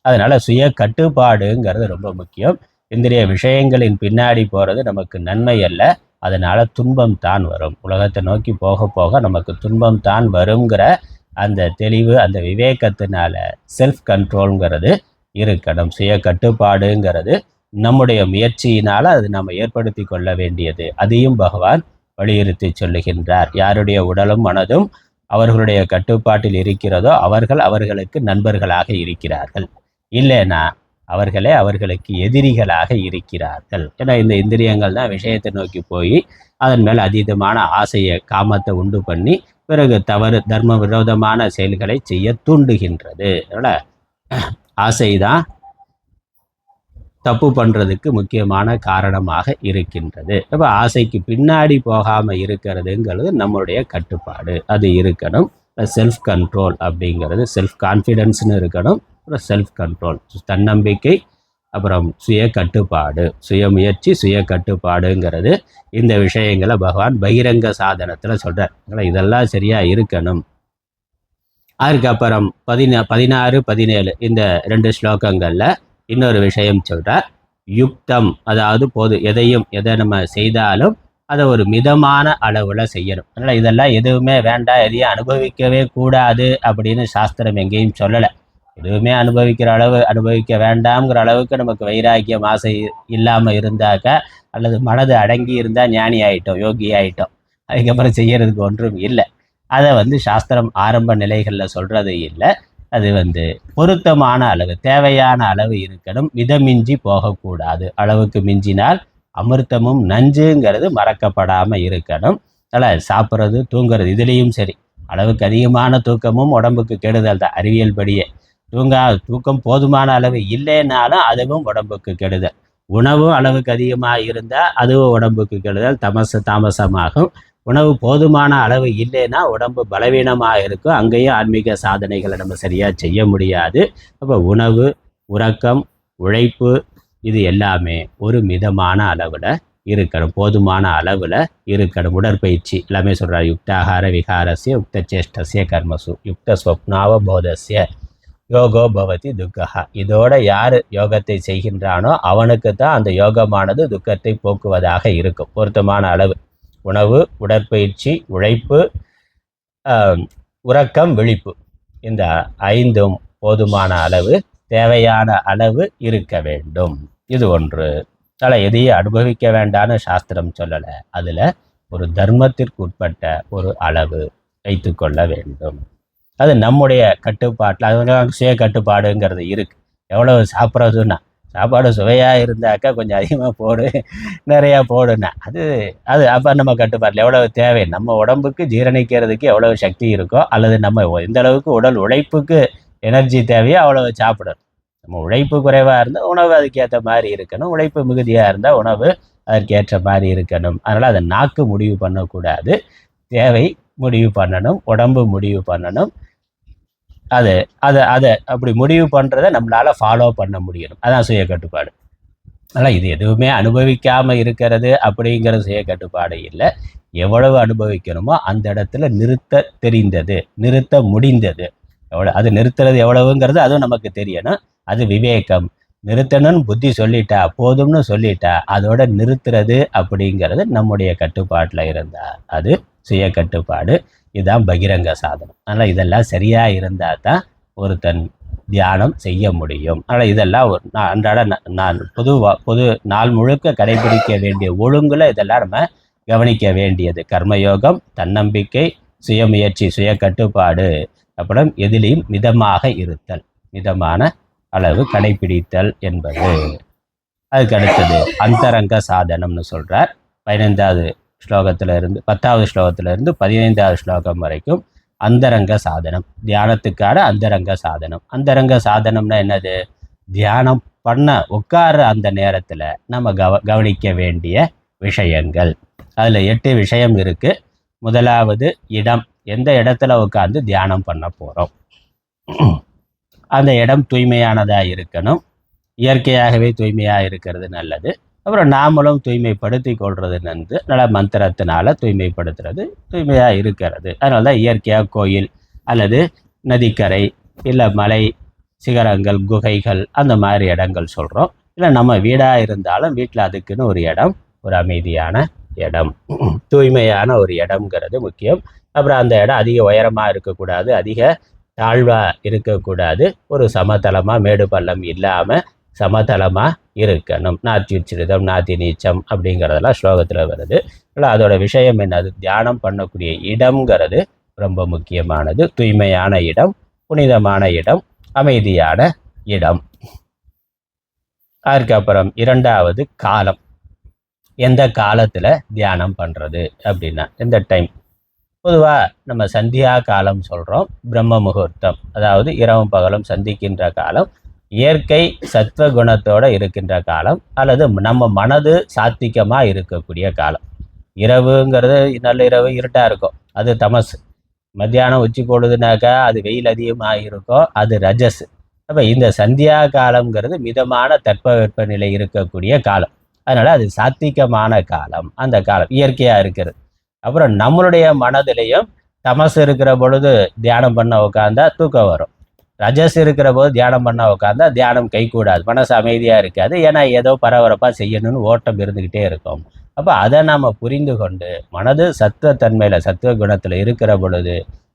அதனால் சுய கட்டுப்பாடுங்கிறது ரொம்ப முக்கியம். இந்திரிய விஷயங்களின் பின்னாடி போகிறது நமக்கு நன்மை அல்ல, அதனால் துன்பம் தான் வரும். உலகத்தை நோக்கி போக போக நமக்கு துன்பம் தான் வருங்கிற அந்த தெளிவு, அந்த விவேகத்தினால செல்ஃப் கண்ட்ரோல்ங்கிறது இருக்கணும். சுய கட்டுப்பாடுங்கிறது நம்முடைய முயற்சியினால் அது நம்ம ஏற்படுத்தி கொள்ள வேண்டியது. அதையும் பகவான் வலியுறுத்தி சொல்லுகின்றார். யாருடைய உடலும் மனதும் அவர்களுடைய கட்டுப்பாட்டில் இருக்கிறதோ அவர்களுக்கு நண்பர்களாக இருக்கிறார்கள், இல்லைன்னா அவர்களே அவர்களுக்கு எதிரிகளாக இருக்கிறார்கள். ஏன்னா இந்த இந்திரியங்கள் தான் விஷயத்தை நோக்கி போய் அதன் மேல் அதீதமான ஆசையை, காமத்தை உண்டு பண்ணி பிறகு தவறு, தர்ம விரோதமான செயல்களை செய்ய தூண்டுகின்றது. அதனால் ஆசைதான் தப்பு பண்ணுறதுக்கு முக்கியமான காரணமாக இருக்கின்றது. அப்போ ஆசைக்கு பின்னாடி போகாமல் இருக்கிறதுங்கிறது நம்மளுடைய கட்டுப்பாடு, அது இருக்கணும். செல்ஃப் கண்ட்ரோல் அப்படிங்கிறது, செல்ஃப் கான்ஃபிடென்ஸ்னு இருக்கணும். அப்புறம் செல்ஃப் கண்ட்ரோல், தன்னம்பிக்கை, அப்புறம் சுய கட்டுப்பாடு, சுய முயற்சி, சுய கட்டுப்பாடுங்கிறது இந்த விஷயங்களை பகவான் பகிரங்க சாதனத்தில் சொல்கிறார். அதனால் இதெல்லாம் சரியாக இருக்கணும். அதுக்கப்புறம் 16, 17 இந்த 2 ஸ்லோகங்களில் இன்னொரு விஷயம் சொல்கிறார். யுக்தம், அதாவது எதை நம்ம செய்தாலும் அதை ஒரு மிதமான அளவில் செய்யணும். அதனால் இதெல்லாம் எதுவுமே வேண்டாம், எதையும் அனுபவிக்கவே கூடாது அப்படின்னு சாஸ்திரம் எங்கேயும் சொல்லலை. எதுவுமே அனுபவிக்க வேண்டாம்ங்கிற அளவுக்கு நமக்கு வைராக்கியம், ஆசை இல்லாமல் இருந்தாக்க, அல்லது மனது அடங்கி இருந்தால் ஞானி ஆகிட்டோம், யோகி ஆகிட்டோம். அதுக்கப்புறம் செய்யறதுக்கு ஒன்றும் இல்லை. அதை சாஸ்திரம் ஆரம்ப நிலைகளில் சொல்கிறது இல்லை. அது பொருத்தமான அளவு, தேவையான அளவு இருக்கணும். மிதமிஞ்சி போகக்கூடாது. அளவுக்கு மிஞ்சினால் அமிர்தமும் நஞ்சுங்கிறது மறக்கப்படாமல் இருக்கணும். அதனால் சாப்பிட்றது, தூங்குறது, இதுலேயும் சரி, அளவுக்கு அதிகமான தூக்கமும் உடம்புக்கு கெடுதல் தான். அறிவியல் படியே தூக்கம் போதுமான அளவு இல்லைன்னாலும் அதுவும் உடம்புக்கு கெடுதல். உணவும் அளவுக்கு அதிகமாக இருந்தால் அதுவும் உடம்புக்கு கெடுதல், தாமசமாகும். உணவு போதுமான அளவு இல்லைன்னா உடம்பு பலவீனமாக இருக்கும். அங்கேயும் ஆன்மீக சாதனைகளை நம்ம சரியாக செய்ய முடியாது. அப்போ உணவு, உறக்கம், உழைப்பு இது எல்லாமே ஒரு மிதமான அளவில் இருக்கணும், போதுமான அளவில் இருக்கணும். உடற்பயிற்சி எல்லாமே சொல்கிறார். யுக்தாகார விகாரஸ்ய யுக்த சேஷ்டசிய கர்மசு யுக்த ஸ்வப்னாவ போதஸ்ய யோகோ பவதி துக்கஹா. இதோட யார் யோகத்தை செய்கின்றானோ அவனுக்கு தான் அந்த யோகமானது துக்கத்தை போக்குவதாக இருக்கும். பொருத்தமான அளவு உணவு, உடற்பயிற்சி, உழைப்பு, உறக்கம், விழிப்பு, இந்த 5ம் போதுமான அளவு, தேவையான அளவு இருக்க வேண்டும். இது ஒன்று. அதனால் எதையும் அனுபவிக்க வேண்டான்னு சாஸ்திரம் சொல்லலை. அதில் ஒரு தர்மத்திற்கு உட்பட்ட ஒரு அளவு வைத்து கொள்ள வேண்டும். அது நம்முடைய கட்டுப்பாட்டில், அது சுய கட்டுப்பாடுங்கிறது இருக்குது. எவ்வளவு சாப்பிட்றதுன்னா, சாப்பாடு சுவையாக இருந்தாக்கா கொஞ்சம் அதிகமாக போடு, நிறையா போடுன்னா அது அது அப்போ நம்ம கட்டுப்பாட்டில் எவ்வளவு தேவை, நம்ம உடம்புக்கு ஜீரணிக்கிறதுக்கு எவ்வளவு சக்தி இருக்கோ, அல்லது நம்ம எந்த அளவுக்கு உடல் உழைப்புக்கு எனர்ஜி தேவையோ அவ்வளவு சாப்பிடணும். நம்ம உழைப்பு குறைவாக இருந்தால் உணவு அதுக்கேற்ற மாதிரி இருக்கணும், உழைப்பு மிகுதியாக இருந்தால் உணவு அதற்கேற்ற மாதிரி இருக்கணும். அதனால் அதை நாக்கு முடிவு பண்ணக்கூடாது, தேவை முடிவு பண்ணணும், உடம்பு முடிவு பண்ணணும். அதை அதை அதை அப்படி முடிவு பண்ணுறதை நம்மளால் ஃபாலோ பண்ண முடியணும். அதான் சுய கட்டுப்பாடு. ஆனால் இது எதுவுமே அனுபவிக்காமல் இருக்கிறது அப்படிங்கிறது சுய கட்டுப்பாடு இல்லை. எவ்வளவு அனுபவிக்கணுமோ அந்த இடத்துல நிறுத்த தெரிந்தது, நிறுத்த முடிந்தது அது நிறுத்துறது எவ்வளவுங்கிறது அதுவும் நமக்கு தெரியணும். அது விவேகம். நிறுத்தணும்னு புத்தி சொல்லிட்டா, போதும்னு சொல்லிட்டா, அதோட நிறுத்துறது அப்படிங்கிறது நம்முடைய கட்டுப்பாட்டில் இருந்தால் அது சுய கட்டுப்பாடு. இதுதான் பகிரங்க சாதனம். அதனால் இதெல்லாம் சரியாக இருந்தால் தான் ஒருத்தன் தியானம் செய்ய முடியும். அதனால் இதெல்லாம் ஒரு அன்றாட நான் பொது நாள் முழுக்க கடைபிடிக்க வேண்டிய ஒழுங்குல இதெல்லாம் நம்ம கவனிக்க வேண்டியது. கர்மயோகம், தன்னம்பிக்கை, சுயமுயற்சி, சுய கட்டுப்பாடு, அப்புறம் எதிலையும் மிதமாக இருத்தல், மிதமான அளவு கடைபிடித்தல் என்பது. அதுக்கு அடுத்தது அந்தரங்க சாதனம்னு சொல்கிறார். 15வது ஸ்லோகத்திலிருந்து 10வது ஸ்லோகத்திலிருந்து 15வது ஸ்லோகம் வரைக்கும் அந்தரங்க சாதனம், தியானத்துக்கான அந்தரங்க சாதனம். அந்தரங்க சாதனம்னா என்னது? தியானம் பண்ண உட்கார அந்த நேரத்தில் நம்ம கவனிக்க வேண்டிய விஷயங்கள். அதில் 8 விஷயம் இருக்குது. முதலாவது இடம். எந்த இடத்துல உட்காந்து தியானம் பண்ண போகிறோம், அந்த இடம் தூய்மையானதாக இருக்கணும். இயற்கையாகவே தூய்மையாக இருக்கிறது நல்லது. அப்புறம் நாமளும் தூய்மைப்படுத்தி கொள்வது நன்று. நல்ல மந்திரத்தினால தூய்மைப்படுத்துறது, தூய்மையாக இருக்கிறது. அதனால தான் இயற்கையாக கோயில் அல்லது நதிக்கரை இல்லை மலை சிகரங்கள், குகைகள், அந்த மாதிரி இடங்கள் சொல்கிறோம். இல்லை நம்ம வீடாக இருந்தாலும் வீட்டில் அதுக்குன்னு ஒரு இடம், ஒரு அமைதியான இடம், தூய்மையான ஒரு இடம்ங்கிறது முக்கியம். அப்புறம் அந்த இடம் அதிக உயரமாக இருக்கக்கூடாது, அதிக தாழ்வாக இருக்கக்கூடாது. ஒரு சமதளமாக, மேடு பள்ளம் இல்லாமல் சமதளமாக இருக்கணும். நாத்தியுச்சிரிதம் நாத்தி நீச்சம் அப்படிங்கிறதெல்லாம் ஸ்லோகத்தில் வருது. இல்லை அதோட விஷயம் என்னது? தியானம் பண்ணக்கூடிய இடம்ங்கிறது ரொம்ப முக்கியமானது. தூய்மையான இடம், புனிதமான இடம், அமைதியான இடம். அதுக்கப்புறம் 2வது காலம். எந்த காலத்தில் தியானம் பண்ணுறது அப்படின்னா எந்த டைம்? பொதுவாக நம்ம சந்தியா காலம் சொல்கிறோம். பிரம்ம முகூர்த்தம், அதாவது இரவும் பகலும் சந்திக்கின்ற காலம், இயற்கை சத்வ குணத்தோடு இருக்கின்ற காலம், அல்லது நம்ம மனது சாத்விகமாக இருக்கக்கூடிய காலம். இரவுங்கிறது நல்ல இரவு இருட்டாக இருக்கும், அது தமசு. மத்தியானம் உச்சி போடுதுனாக்கா அது வெயில் அதிகமாக இருக்கும், அது ரஜஸ். அப்போ இந்த சந்தியா காலம்ங்கிறது மிதமான தட்பவெப்பநிலை இருக்கக்கூடிய காலம். அதனால் அது சாத்விகமான காலம். அந்த காலம் இயற்கையாக இருக்கிறது. அப்புறம் நம்மளுடைய மனதிலையும் தமசு இருக்கிற பொழுது தியானம் பண்ண உட்காந்தா தூக்கம் வரும். ரஜஸ் இருக்கிற போது தியானம் பண்ண உட்காந்தா தியானம் கைகூடாது, மனசு அமைதியாக இருக்காது. ஏன்னா ஏதோ பரபரப்பாக செய்யணும்னு ஓட்டம் இருந்துக்கிட்டே இருக்கும். அப்போ அதை நாம் புரிந்து கொண்டு மனது சத்துவத்தன்மையில் சத்துவ குணத்தில் இருக்கிற பொழுது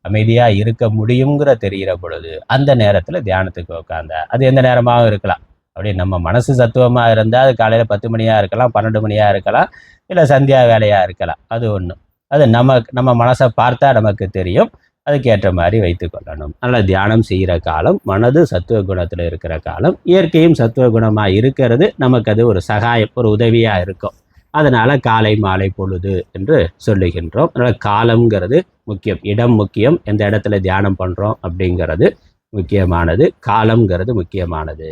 அமைதியாக இருக்க முடியுங்கிற தெரிகிற பொழுது அந்த நேரத்தில் தியானத்துக்கு உட்காந்தா அது எந்த நேரமாகவும் இருக்கலாம். அப்படி நம்ம மனசு சத்துவமாக இருந்தால் அது காலையில் 10 மணியாக இருக்கலாம், 12 மணியாக இருக்கலாம், இல்லை சந்தியா வேலையாக இருக்கலாம். அது ஒன்று. அது நம்ம மனசை பார்த்தா நமக்கு தெரியும். அதுக்கேற்ற மாதிரி வைத்து கொள்ளணும். அதனால் தியானம் செய்கிற காலம் மனது சத்துவ குணத்தில் இருக்கிற காலம். இயற்கையும் சத்துவ குணமாக இருக்கிறது நமக்கு அது ஒரு சகாயம், ஒரு உதவியாக இருக்கும். அதனால் காலை மாலை பொழுது என்று சொல்லுகின்றோம். அதனால் காலம்ங்கிறது முக்கியம், இடம் முக்கியம், எந்த இடத்துல தியானம் பண்ணுறோம் அப்படிங்கிறது முக்கியமானது, காலம்ங்கிறது முக்கியமானது.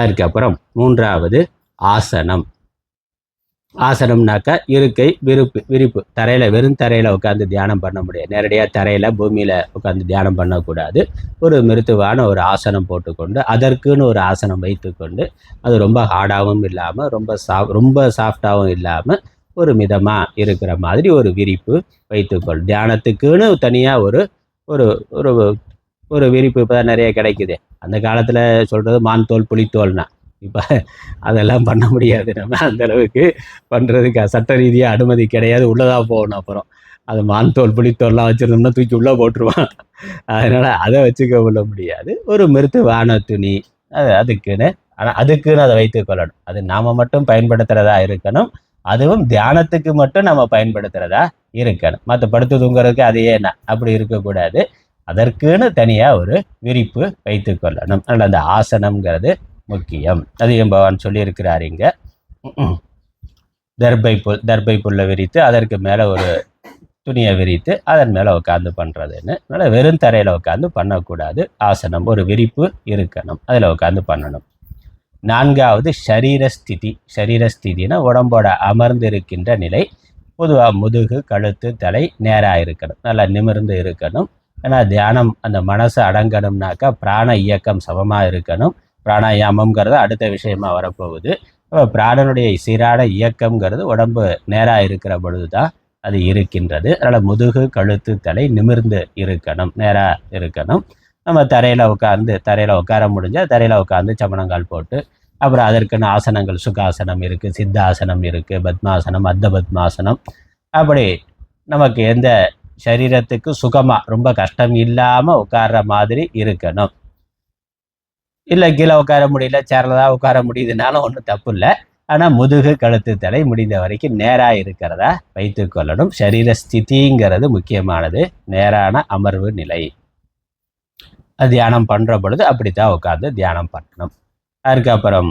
அதுக்கப்புறம் 3வது ஆசனம். ஆசனம்னாக்கா இருக்கை, விரிப்பு தரையில், வெறும் தரையில் உட்காந்து தியானம் பண்ண முடியாது. நேரடியாக தரையில் பூமியில் உட்காந்து தியானம் பண்ணக்கூடாது. ஒரு மிருதுவான ஒரு ஆசனம் போட்டுக்கொண்டு, அதற்குன்னு ஒரு ஆசனம் வைத்துக்கொண்டு, அது ரொம்ப ஹார்டாகவும் இல்லாமல், ரொம்ப சாஃப்டாகவும் இல்லாமல், ஒரு மிதமாக இருக்கிற மாதிரி ஒரு விரிப்பு வைத்துக்கொள். தியானத்துக்குன்னு தனியாக ஒரு ஒரு ஒரு ஒரு விரிப்பு இப்போ தான் நிறைய கிடைக்குது. அந்த காலத்தில் சொல்கிறது மான் தோல் புலித்தோல்னா, இப்போ அதெல்லாம் பண்ண முடியாது. நம்ம அந்த அளவுக்கு பண்ணுறதுக்கு சட்ட ரீதியாக அனுமதி கிடையாது. உள்ளதாக போகணும். அப்புறம் அது மான் தோல் புலித்தோல்லாம் வச்சுருந்தோம்னா தூக்கி உள்ளே போட்டுருவான். அதனால் அதை வச்சுக்க கொள்ள முடியாது. ஒரு மிருதுவான துணி அதுக்குன்னு, ஆனால் அதுக்குன்னு அதை வைத்து கொள்ளணும். அது நாம் மட்டும் பயன்படுத்துகிறதா இருக்கணும். அதுவும் தியானத்துக்கு மட்டும் நம்ம பயன்படுத்துகிறதா இருக்கணும். மற்ற படுத்து தூங்குறதுக்கு அதையே அப்படி இருக்கக்கூடாது. அதற்குன்னு தனியாக ஒரு விரிப்பு வைத்து கொள்ளணும். அதனால் அந்த ஆசனம்ங்கிறது முக்கியம். அதையும் பகவான் சொல்லியிருக்கிறார் இங்கே. தர்பை புல்லை விரித்து அதற்கு மேலே ஒரு துணியை விரித்து அதன் மேலே உட்காந்து பண்ணுறதுன்னு. அதனால் வெறும் தரையில் உட்காந்து பண்ணக்கூடாது. ஆசனம் ஒரு விரிப்பு இருக்கணும், அதில் உட்காந்து பண்ணணும். 4வது ஷரீரஸ்திதி. ஷரீரஸ்திதினா உடம்போட அமர்ந்து இருக்கின்ற நிலை. பொதுவாக முதுகு, கழுத்து, தலை நேராக இருக்கணும், நல்லா நிமிர்ந்து இருக்கணும். ஏன்னா தியானம் அந்த மனசு அடங்கணும்னாக்கா பிராண இயக்கம் சமமாக இருக்கணும். பிராணாயாமம்ங்கிறது அடுத்த விஷயமா வரப்போகுது. பிராணனுடைய சீரான இயக்கம்ங்கிறது உடம்பு நேராக இருக்கிற பொழுது தான் அது இருக்கின்றது. அதனால் முதுகு, கழுத்து, தலை நிமிர்ந்து இருக்கணும், நேராக இருக்கணும். நம்ம தரையில் உட்கார முடிஞ்சால் தரையில் உட்காந்து சமணங்கால் போட்டு, அப்புறம் அதற்குன்னு ஆசனங்கள் சுகாசனம் இருக்குது, சித்தாசனம் இருக்குது, பத்மாசனம், அர்த்த பத்மாசனம். அப்படி நமக்கு எந்த சரீரத்துக்கு சுகமாக ரொம்ப கஷ்டம் இல்லாமல் உட்கார்ற மாதிரி இருக்கணும். இல்லை கீழே உட்கார முடியல, சேரில் தான் உட்கார முடியுதுனாலும் ஒன்றும் தப்பு இல்லை. ஆனால் முதுகு, கழுத்து, தலை முடிந்த வரைக்கும் நேராக இருக்கிறதா வைத்து கொள்ளணும். சரீர ஸ்திதிங்கிறது முக்கியமானது, நேரான அமர்வு நிலை. தியானம் பண்ணுற பொழுது அப்படித்தான் உட்காந்து தியானம் பண்ணணும். அதுக்கப்புறம்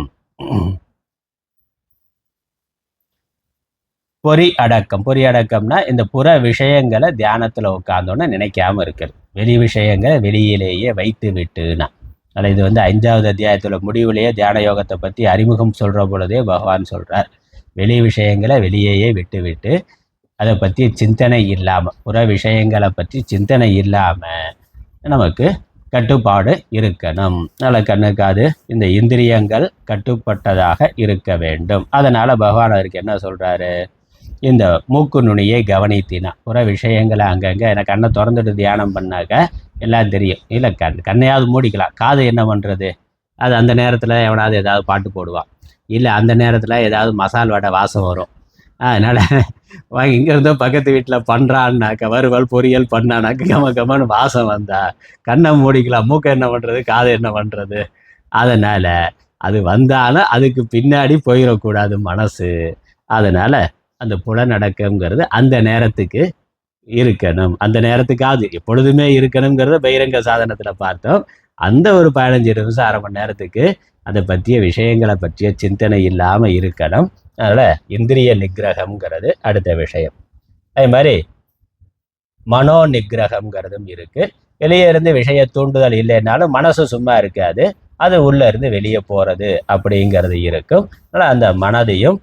பொறி அடக்கம்னா இந்த புற விஷயங்களை தியானத்தில் உட்காந்தோன்னு நினைக்காம இருக்கிறது. வெளி விஷயங்களை வெளியிலேயே வைத்து விட்டுனா. அதில் இது 5வது அத்தியாயத்தில் முடிவுலேயே தியான யோகத்தை பற்றி அறிமுகம் சொல்கிற பொழுதே பகவான் சொல்கிறார், வெளி விஷயங்களை வெளியேயே விட்டு அதை பற்றி சிந்தனை இல்லாமல், புற விஷயங்களை பற்றி சிந்தனை இல்லாமல் நமக்கு கட்டுப்பாடு இருக்கணும். நல்ல கண்ணுக்காது இந்த இந்திரியங்கள் கட்டுப்பட்டதாக இருக்க வேண்டும். அதனால் பகவான் அவருக்கு என்ன சொல்கிறாரு, இந்த மூக்கு நுனியை கவனித்தினா, புற விஷயங்களை அங்கங்கே எனக்கு கண்ணை திறந்துட்டு தியானம் பண்ணாக்க எல்லாம் தெரியும். இல்லை கண்ணையாவது மூடிக்கலாம், காது என்ன பண்ணுறது, அது அந்த நேரத்தில் எவனாவது ஏதாவது பாட்டு போடுவான், இல்லை அந்த நேரத்தில் ஏதாவது மசால் வடை வாசம் வரும். அதனால் இங்கேருந்தோ பக்கத்து வீட்டில் பண்ணுறான்னாக்க, வறுவல் பொரியல் பண்ணானாக்க கமன்னு வாசம் வந்தா கண்ணை மூடிக்கலாம், மூக்கை என்ன பண்ணுறது, காதை என்ன பண்ணுறது. அதனால் அது வந்தாலும் அதுக்கு பின்னாடி போயிடக்கூடாது மனசு. அதனால் அந்த புலனடக்கம்ங்கிறது அந்த நேரத்துக்கு இருக்கணும். அந்த நேரத்துக்காவது எப்பொழுதுமே இருக்கணுங்கிறத பகிரங்க சாதனத்தில் பார்த்தோம். அந்த ஒரு 15 நிமிஷம், அரை மணி நேரத்துக்கு அதை பற்றிய விஷயங்களை பற்றிய சிந்தனை இல்லாமல் இருக்கணும். அதனால் இந்திரிய நிகிரகம்ங்கிறது அடுத்த விஷயம். அதே மாதிரி மனோ நிகிரகம்ங்கிறதும் இருக்குது. வெளியே இருந்து விஷய தூண்டுதல் இல்லைன்னாலும் மனசு சும்மா இருக்காது, அது உள்ளே இருந்து வெளியே போகிறது அப்படிங்கிறது இருக்கும். அதனால் அந்த மனதையும்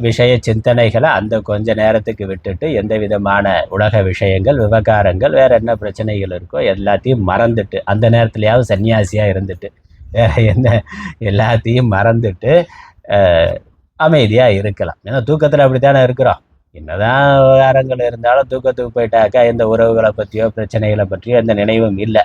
விஷய சிந்தனைகளை அந்த கொஞ்ச நேரத்துக்கு விட்டுட்டு, எந்த விதமான உலக விஷயங்கள், விவகாரங்கள், வேற என்ன பிரச்சனைகள் இருக்கோ எல்லாத்தையும் மறந்துட்டு, அந்த நேரத்துலையாவது சன்னியாசியாக இருந்துட்டு வேற என்ன எல்லாத்தையும் மறந்துட்டு அமைதியாக இருக்கலாம். ஏன்னா தூக்கத்தில் அப்படித்தானே இருக்கிறோம். என்னதான் விவகாரங்கள் இருந்தாலும் தூக்கத்துக்கு போயிட்டாக்கா எந்த உறவுகளை பற்றியோ பிரச்சனைகளை பற்றியோ எந்த நினைவும் இல்லை.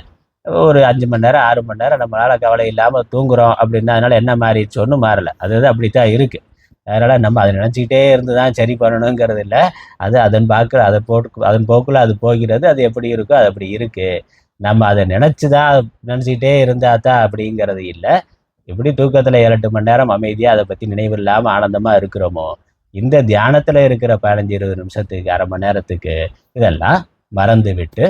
ஒரு 5 மணி நேரம் 6 மணி நேரம் நம்மளால் கவலை இல்லாமல் தூங்குறோம் அப்படின்னா அதனால் என்ன மாறிடுச்சு, ஒன்றும் மாறலை. அது அப்படித்தான் இருக்குது. அதனால் நம்ம அதை நினச்சிக்கிட்டே இருந்து தான் சரி பண்ணணுங்கிறது இல்லை. அது அதன் போக்கில் அது போகிறது. அது எப்படி இருக்கோ அது அப்படி இருக்குது. நம்ம அதை நினச்சிக்கிட்டே இருந்தால் தான் அப்படிங்கிறது இல்லை. எப்படி தூக்கத்தில் 7-8 மணி நேரம் அமைதியாக அதை பற்றி நினைவு இல்லாமல் ஆனந்தமாக இருக்கிறோமோ, இந்த தியானத்தில் இருக்கிற 15-20 நிமிஷத்துக்கு, அரை மணி நேரத்துக்கு இதெல்லாம் மறந்து விட்டு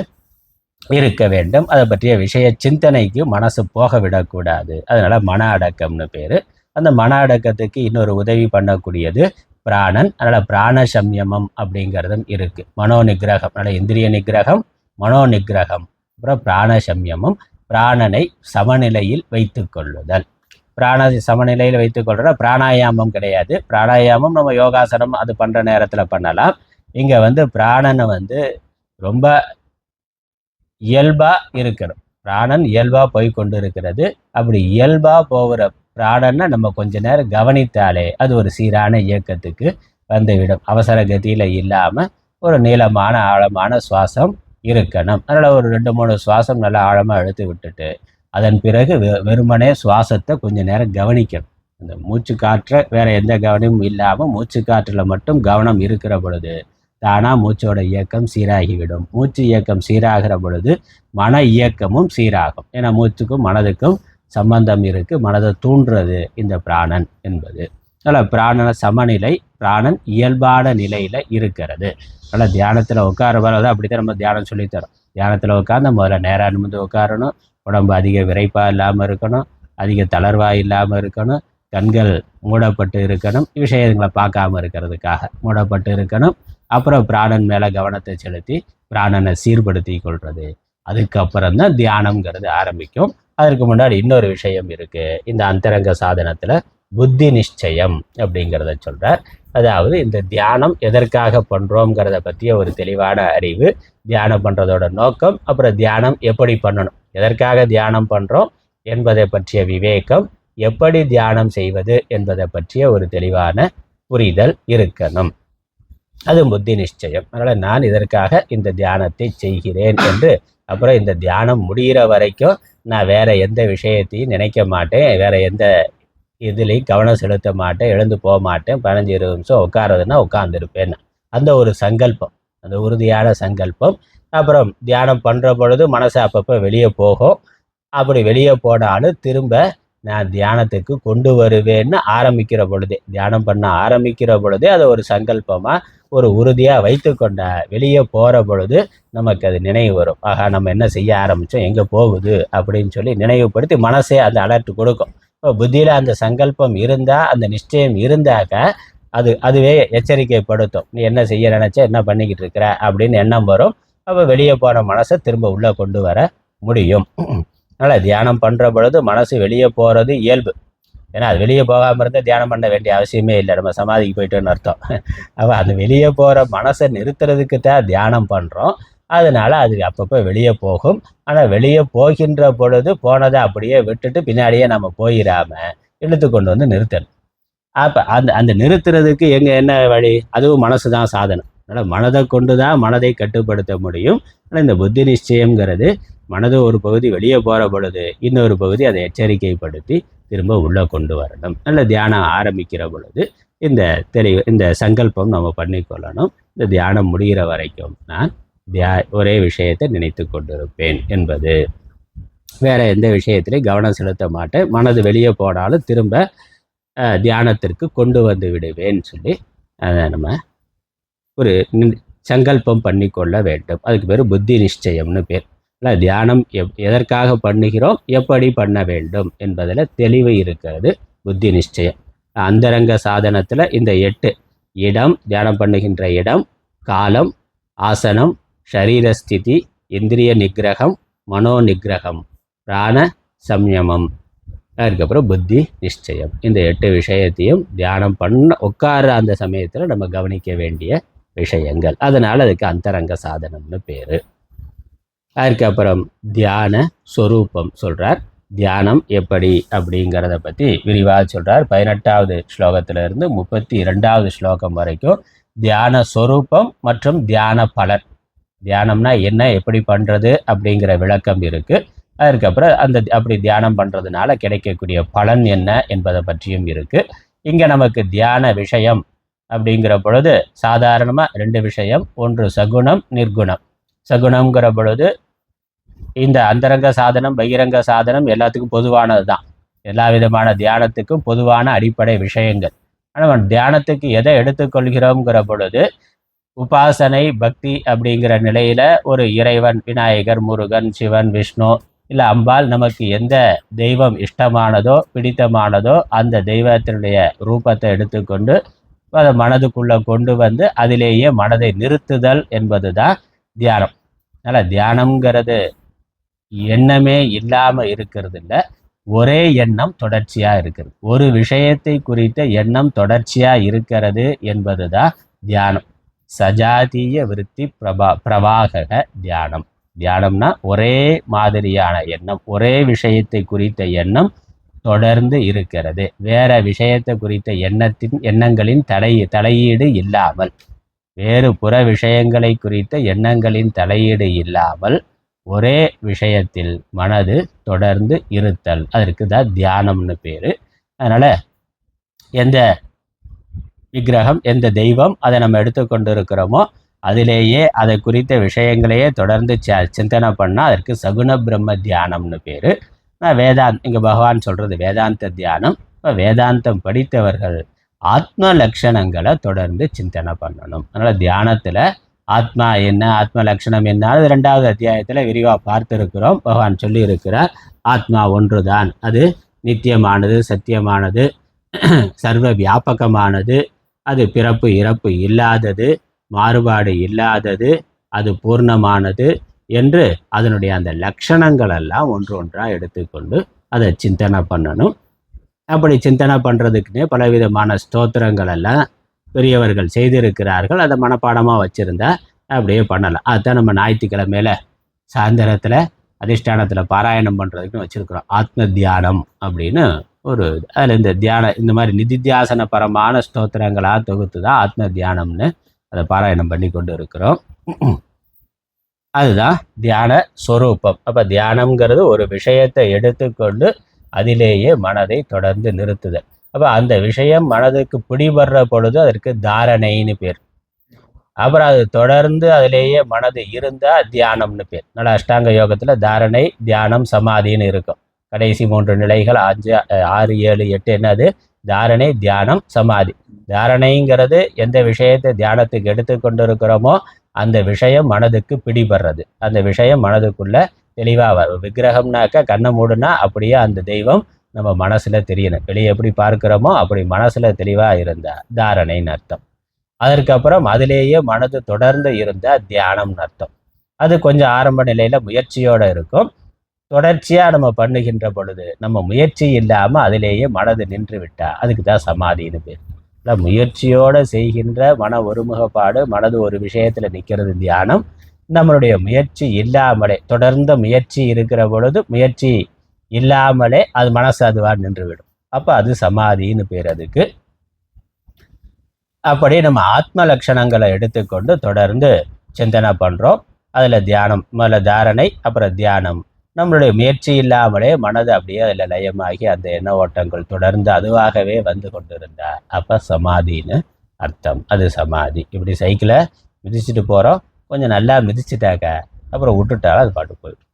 இருக்க வேண்டும். அதை பற்றிய விஷய சிந்தனைக்கு மனசு போக விடக்கூடாது. அதனால் மன அடக்கம்னு பேர். அந்த மன அடக்கத்துக்கு இன்னொரு உதவி பண்ணக்கூடியது பிராணன். அதனால் பிராண சம்யமம் அப்படிங்கிறதும் இருக்குது. மனோ நிகிரகம், அதனால் இந்திரிய நிகிரகம், மனோ நிகிரகம், அப்புறம் பிராண சம்யமம், பிராணனை சமநிலையில் வைத்து கொள்ளுதல். பிராண சமநிலையில் வைத்துக்கொள்கிற பிராணாயாமம் கிடையாது. பிராணாயாமம் நம்ம யோகாசனம் அது பண்ணுற நேரத்தில் பண்ணலாம். இங்கே பிராணனை ரொம்ப இயல்பாக இருக்கணும். பிராணன் இயல்பாக போய் கொண்டு இருக்கிறது. அப்படி இயல்பாக போகிற பிராணனை நம்ம கொஞ்ச நேரம் கவனித்தாலே அது ஒரு சீரான இயக்கத்துக்கு வந்துவிடும். அவசர கதியில் இல்லாமல் ஒரு நீளமான ஆழமான சுவாசம் இருக்கணும். அதனால் ஒரு 2-3 சுவாசம் நல்லா ஆழமாக இழுத்து விட்டுட்டு அதன் பிறகு வெறுமனே சுவாசத்தை கொஞ்ச நேரம் கவனிக்கணும். அந்த மூச்சு காற்றை வேற எந்த கவனமும் இல்லாமல் மூச்சு காற்றில் மட்டும் கவனம் இருக்கிற பொழுது தானாக மூச்சோட இயக்கம் சீராகிவிடும். மூச்சு இயக்கம் சீராகிற பொழுது மன இயக்கமும் சீராகும். ஏன்னா மூச்சுக்கும் மனதுக்கும் சம்பந்தம் இருக்குது. மனதை தூண்டுறது இந்த பிராணன் என்பது. அதனால் பிராணன சமநிலை, பிராணன் இயல்பான நிலையில் இருக்கிறது. அதனால் தியானத்தில் உட்கார வரது அப்படி தான் நம்ம தியானம் சொல்லித்தரோம். தியானத்தில் உட்காந்து முதல்ல நேராக நிமிர்ந்து உட்காரணும். உடம்பு அதிக விரைப்பாக இல்லாமல் இருக்கணும். அதிக தளர்வாக இல்லாமல் இருக்கணும். கண்கள் மூடப்பட்டு இருக்கணும். விஷயங்களை பார்க்காம இருக்கிறதுக்காக மூடப்பட்டு இருக்கணும். அப்புறம் பிராணன் மேலே கவனத்தை செலுத்தி பிராணனை சீர்படுத்தி கொள்வது. அதுக்கப்புறம் தான் தியானம்ங்கிறது ஆரம்பிக்கும். அதற்கு முன்னாடி இன்னொரு விஷயம் இருக்குது. இந்த அந்தரங்க சாதனத்தில் புத்தி நிச்சயம் அப்படிங்கிறத சொல்கிறார். அதாவது இந்த தியானம் எதற்காக பண்ணுறோங்கிறத பற்றிய ஒரு தெளிவான அறிவு, தியானம் பண்ணுறதோட நோக்கம், அப்புறம் தியானம் எப்படி பண்ணணும், எதற்காக தியானம் பண்ணுறோம் என்பதை பற்றிய விவேகம், எப்படி தியானம் செய்வது என்பதை பற்றிய ஒரு தெளிவான புரிதல் இருக்கணும். அது புத்தி நிச்சயம். அதனால் நான் இதற்காக இந்த தியானத்தை செய்கிறேன் என்று, அப்புறம் இந்த தியானம் முடிகிற வரைக்கும் நான் வேற எந்த விஷயத்தையும் நினைக்க மாட்டேன், வேற எந்த இதுலேயும் கவனம் செலுத்த மாட்டேன், எழுந்து போக மாட்டேன், 15-20 நிமிஷம் உட்காரதுன்னா உட்காந்துருப்பேன். அந்த ஒரு சங்கல்பம், அந்த உறுதியான சங்கல்பம். அப்புறம் தியானம் பண்ணுற பொழுது மனசு அப்பப்போ வெளியே போகும். அப்படி வெளியே போனாலும் திரும்ப நான் தியானத்துக்கு கொண்டு வருவேன்னு ஆரம்பிக்கிற பொழுதே, தியானம் பண்ண ஆரம்பிக்கிற பொழுதே அதை ஒரு சங்கல்பமாக ஒரு உறுதியாக வைத்து கொண்ட வெளியே போகிற பொழுது நமக்கு அது நினைவு வரும். ஆகா, நம்ம என்ன செய்ய ஆரம்பித்தோம், எங்கே போகுது அப்படின்னு சொல்லி நினைவுபடுத்தி மனசே அந்த அலர்ட் கொடுக்கும். இப்போ புத்தியில் அந்த சங்கல்பம் இருந்தால், அந்த நிச்சயம் இருந்தாக்க அதுவே எச்சரிக்கைப்படுத்தும். நீ என்ன செய்ய நினச்ச, என்ன பண்ணிக்கிட்டு இருக்கிற அப்படின்னு எண்ணம் வரும். அப்போ வெளியே போன மனசை திரும்ப உள்ளே கொண்டு வர முடியும். அதனால் தியானம் பண்ணுற பொழுது மனசு வெளியே போகிறது இயல்பு. ஏன்னா அது வெளியே போகாமல் இருந்தால் தியானம் பண்ண வேண்டிய அவசியமே இல்லை, நம்ம சமாதிக்கு போயிட்டோன்னு அர்த்தம். அப்போ அது வெளியே போகிற மனசை நிறுத்துறதுக்கு தான் தியானம் பண்ணுறோம். அதனால் அது அப்பப்போ வெளியே போகும். ஆனால் வெளியே போகின்ற பொழுது போனதை அப்படியே விட்டுட்டு பின்னாடியே நம்ம போயிடாமல் இழுத்து கொண்டு வந்து நிறுத்தணும். அப்போ அந்த நிறுத்துறதுக்கு என்ன வழி? அதுவும் மனசு தான் சாதனம். அதனால் மனதை கொண்டு தான் மனதை கட்டுப்படுத்த முடியும். ஆனால் இந்த புத்தி நிச்சயங்கிறது மனது ஒரு பகுதி வெளியே போகிற பொழுது இன்னொரு பகுதி அதை எச்சரிக்கைப்படுத்தி திரும்ப உள்ளே கொண்டு வரணும். நல்ல தியானம் ஆரம்பிக்கிற பொழுது இந்த சங்கல்பம் நம்ம பண்ணிக்கொள்ளணும். இந்த தியானம் முடிகிற வரைக்கும் நான் ஒரே விஷயத்தை நினைத்து கொண்டிருப்பேன் என்பது. வேற எந்த விஷயத்திலையும் கவனம் செலுத்த மாட்டேன். மனது வெளியே போனாலும் திரும்ப தியானத்திற்கு கொண்டு வந்து விடுவேன்னு சொல்லி அதை நம்ம ஒரு சங்கல்பம் பண்ணிக்கொள்ள வேண்டும். அதுக்கு பேர் புத்தி நிச்சயம்னு பேர். இல்லை, தியானம் எதற்காக பண்ணுகிறோம், எப்படி பண்ண வேண்டும் என்பதில் தெளிவு இருக்கிறது புத்தி நிச்சயம். அந்தரங்க சாதனத்தில் இந்த 8 இடம், தியானம் பண்ணுகின்ற இடம், காலம், ஆசனம், ஷரீரஸ்திதி, இந்திரிய நிகிரகம், மனோ நிகிரகம், பிராண சம்யமம், அதுக்கப்புறம் புத்தி நிச்சயம். இந்த 8 விஷயத்தையும் தியானம் பண்ண உட்கார அந்த சமயத்தில் நம்ம கவனிக்க வேண்டிய விஷயங்கள். அதனால் அதுக்கு அந்தரங்க சாதனம்னு பேர். அதுக்கப்புறம் தியான சொரூபம் சொல்கிறார். தியானம் எப்படி அப்படிங்கிறத பற்றி விரிவாக சொல்கிறார். 18வது ஸ்லோகத்திலிருந்து 32வது ஸ்லோகம் வரைக்கும் தியான சொரூபம் மற்றும் தியான பலன், தியானம்னா என்ன, எப்படி பண்ணுறது அப்படிங்கிற விளக்கம் இருக்குது. அதுக்கப்புறம் அப்படி தியானம் பண்ணுறதுனால கிடைக்கக்கூடிய பலன் என்ன என்பதை பற்றியும் இருக்குது. இங்கே நமக்கு தியான விஷயம் அப்படிங்கிற பொழுது சாதாரணமாக 2 விஷயம். ஒன்று சகுணம், நிர்குணம். சகுணங்கிற பொழுது இந்த அந்தரங்க சாதனம் பகிரங்க சாதனம் எல்லாத்துக்கும் பொதுவானது தான். எல்லா விதமான தியானத்துக்கும் பொதுவான அடிப்படை விஷயங்கள். ஆனால் தியானத்துக்கு எதை எடுத்துக்கொள்கிறோங்கிற பொழுது உபாசனை பக்தி அப்படிங்கிற நிலையில் ஒரு இறைவன், விநாயகர், முருகன், சிவன், விஷ்ணு இல்லை அம்பாள், நமக்கு எந்த தெய்வம் இஷ்டமானதோ பிடித்தமானதோ அந்த தெய்வத்தினுடைய ரூபத்தை எடுத்துக்கொண்டு அதை மனதுக்குள்ளே கொண்டு வந்து அதிலேயே மனதை நிறுத்துதல் என்பது தான் தியானம். அதனால் தியானம்ங்கிறது எண்ணமே இல்லாமல் இருக்கிறது இல்லை, ஒரே எண்ணம் தொடர்ச்சியா இருக்கிறது. ஒரு விஷயத்தை குறித்த எண்ணம் தொடர்ச்சியா இருக்கிறது என்பதுதான் தியானம். சஜாதீய விருத்தி பிரவாகக தியானம். தியானம்னா ஒரே மாதிரியான எண்ணம், ஒரே விஷயத்தை குறித்த எண்ணம் தொடர்ந்து இருக்கிறது. வேற விஷயத்தை குறித்த எண்ணங்களின் தலையீடு இல்லாமல், வேறு புற விஷயங்களை குறித்த எண்ணங்களின் தலையீடு இல்லாமல் ஒரே விஷயத்தில் மனது தொடர்ந்து இருத்தல், அதற்கு தான் தியானம்னு பேரு. அதனால எந்த விக்கிரகம், எந்த தெய்வம் அதை நம்ம எடுத்துக்கொண்டு இருக்கிறோமோ அதிலேயே அதை குறித்த விஷயங்களையே தொடர்ந்து சிந்தனை பண்ணால் அதற்கு சகுண பிரம்ம தியானம்னு பேர். இங்கே பகவான் சொல்கிறது வேதாந்த தியானம். இப்போ வேதாந்தம் படித்தவர்கள் ஆத்ம லட்சணங்களை தொடர்ந்து சிந்தனை பண்ணணும். அதனால் தியானத்தில் ஆத்மா என்ன, ஆத்ம லட்சணம் என்ன, அது 2வது அத்தியாயத்தில் விரிவாக பார்த்துருக்கிறோம். பகவான் சொல்லி இருக்கிறார், ஆத்மா ஒன்றுதான், அது நித்தியமானது, சத்தியமானது, சர்வ வியாபகமானது, அது பிறப்பு இறப்பு இல்லாதது, மாறுபாடு இல்லாதது, அது பூர்ணமானது என்று அதனுடைய அந்த லட்சணங்கள் எல்லாம் ஒன்று ஒன்றாக எடுத்துக்கொண்டு அதை சிந்தனை பண்ணணும். அப்படி சிந்தனை பண்ணுறதுக்குன்னே பலவிதமான ஸ்தோத்திரங்கள் எல்லாம் பெரியவர்கள் செய்திருக்கிறார்கள். அதை மனப்பாடமாக வச்சுருந்தா அப்படியே பண்ணலாம். அதுதான் நம்ம ஞாயிற்றுக்கிழமையில சாயந்தரத்தில் அதிஷ்டானத்தில் பாராயணம் பண்ணுறதுக்குன்னு வச்சுருக்குறோம். ஆத்ம தியானம் அப்படின்னு ஒரு அதில் இந்த தியானம், இந்த மாதிரி நிதித்தியாசன பரமான ஸ்தோத்திரங்களாக தொகுத்து தான் ஆத்ம தியானம்னு அதை பாராயணம் பண்ணி கொண்டு இருக்கிறோம். அதுதான் தியான ஸ்வரூபம். அப்போ தியானம்ங்கிறது ஒரு விஷயத்தை எடுத்துக்கொண்டு அதிலேயே மனதை தொடர்ந்து நிறுத்துதல். அப்போ அந்த விஷயம் மனதுக்கு பிடிபடுற பொழுது அதற்கு தாரணைன்னு பேர். அப்புறம் அது தொடர்ந்து அதிலேயே மனது இருந்தால் தியானம்னு பேர். நல்ல அஷ்டாங்க யோகத்தில் தாரணை, தியானம், சமாதின்னு இருக்கும். கடைசி 3 நிலைகள் 5, 6, 7, 8 என்னது? தாரணை, தியானம், சமாதி. தாரணைங்கிறது எந்த விஷயத்தை தியானத்துக்கு எடுத்துக்கொண்டு இருக்கிறோமோ அந்த விஷயம் மனதுக்கு பிடிபடுறது, அந்த விஷயம் மனதுக்குள்ள தெளிவாக வரும். விக்கிரகம்னாக்கா கண்ணை மூடுனா அப்படியே அந்த தெய்வம் நம்ம மனசுல தெரியணும். வெளியே எப்படி பார்க்கிறோமோ அப்படி மனசுல தெளிவாக இருந்தா தாரணைன்னு அர்த்தம். அதற்கப்புறம் அதிலேயே மனது தொடர்ந்து இருந்தா தியானம்னு அர்த்தம். அது கொஞ்சம் ஆரம்ப நிலையில முயற்சியோட இருக்கும். தொடர்ச்சியா நம்ம பண்ணுகின்ற பொழுது நம்ம முயற்சி இல்லாம அதிலேயே மனது நின்று விட்டா அதுக்கு தான் சமாதின்னு பேர். இல்லை, முயற்சியோட செய்கின்ற மன ஒருமுகப்பாடு, மனது ஒரு விஷயத்துல நிற்கிறது தியானம். நம்மளுடைய முயற்சி இல்லாமலே, தொடர்ந்த முயற்சி இருக்கிற பொழுது முயற்சி இல்லாமலே அது மனசு அதுவா நின்று விடும். அப்ப அது சமாதின்னு பேர் அதுக்கு. அப்படி நம்ம ஆத்ம லட்சணங்களை எடுத்துக்கொண்டு தொடர்ந்து சிந்தனை பண்றோம். அதுல தியானம், முதல்ல தாரணை, அப்புறம் தியானம். நம்மளுடைய முயற்சி இல்லாமலே மனது அப்படியே அதில் லயமாகி அந்த எண்ண ஓட்டங்கள் தொடர்ந்து அதுவாகவே வந்து கொண்டிருந்தா அப்போ சமாதின்னு அர்த்தம். அது சமாதி. இப்படி சைக்கிளை மிதிச்சுட்டு போகிறோம், கொஞ்சம் நல்லா மிதிச்சுட்டாக்க அப்புறம் விட்டுட்டாலும் அது பாட்டு போயிடும்.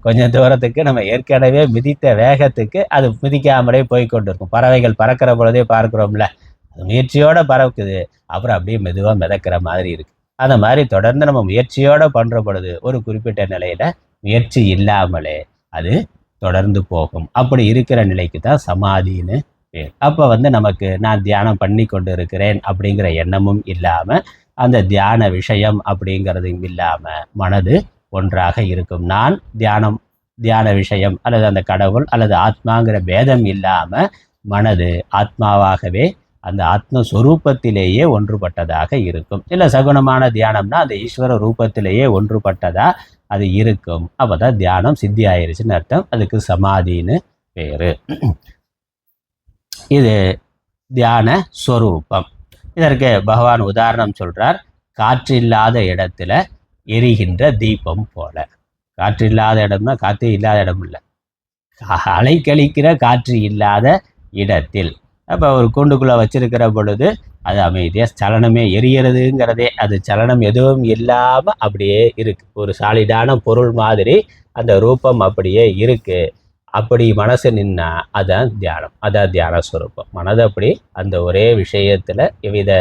கொஞ்சம் தூரத்துக்கு நம்ம ஏற்கனவே மிதித்த வேகத்துக்கு அது மிதிக்காமலே போய் கொண்டு இருக்கும். பறவைகள் பறக்கிற பொழுதே பார்க்குறோம்ல, அது முயற்சியோடு பறக்குது, அப்புறம் அப்படியே மெதுவாக மிதக்கிற மாதிரி இருக்குது. அந்த மாதிரி தொடர்ந்து நம்ம முயற்சியோடு பண்ணுற பொழுது ஒரு குறிப்பிட்ட நிலையில் முயற்சி இல்லாமலே அது தொடர்ந்து போகும். அப்படி இருக்கிற நிலைக்கு தான் சமாதின்னு பேர். அப்போ நமக்கு நான் தியானம் பண்ணி கொண்டு இருக்கிறேன் அப்படிங்கிற எண்ணமும் இல்லாமல், அந்த தியான விஷயம் அப்படிங்கிறதும் இல்லாமல் மனது ஒன்றாக இருக்கும். நான் தியான விஷயம் அல்லது அந்த கடவுள் அல்லது ஆத்மாங்கிற பேதம் இல்லாமல் மனது ஆத்மாவாகவே அந்த ஆத்மஸ்வரூபத்திலேயே ஒன்றுபட்டதாக இருக்கும். இல்லை, சகுணமான தியானம்னா அந்த ஈஸ்வர ரூபத்திலேயே ஒன்றுபட்டதா அது இருக்கும். அப்போதான் தியானம் சித்தி ஆயிருச்சுன்னு அர்த்தம். அதுக்கு சமாதின்னு பேரு. இது தியான ஸ்வரூபம். இதற்கு பகவான் உதாரணம் சொல்றார். காற்றில்லாத இடத்துல எரிகின்ற தீபம் போல. காற்று இல்லாத இடம்னா காற்று இல்லாத இடம் இல்லை, அலைக்கழிக்கிற காற்று இல்லாத இடத்தில். அப்போ ஒரு கூண்டுக்குள்ளே வச்சிருக்கிற பொழுது அது அமைதியாக சலனமே, எரியறதுங்கிறதே அது சலனம் எதுவும் இல்லாமல் அப்படியே இருக்கு. ஒரு சாலிடான பொருள் மாதிரி அந்த ரூபம் அப்படியே இருக்கு. அப்படி மனசு நின்னா அதான் தியானம், அதான் தியான ஸ்வரூபம். மனது அப்படி அந்த ஒரே விஷயத்தில் எவ்வித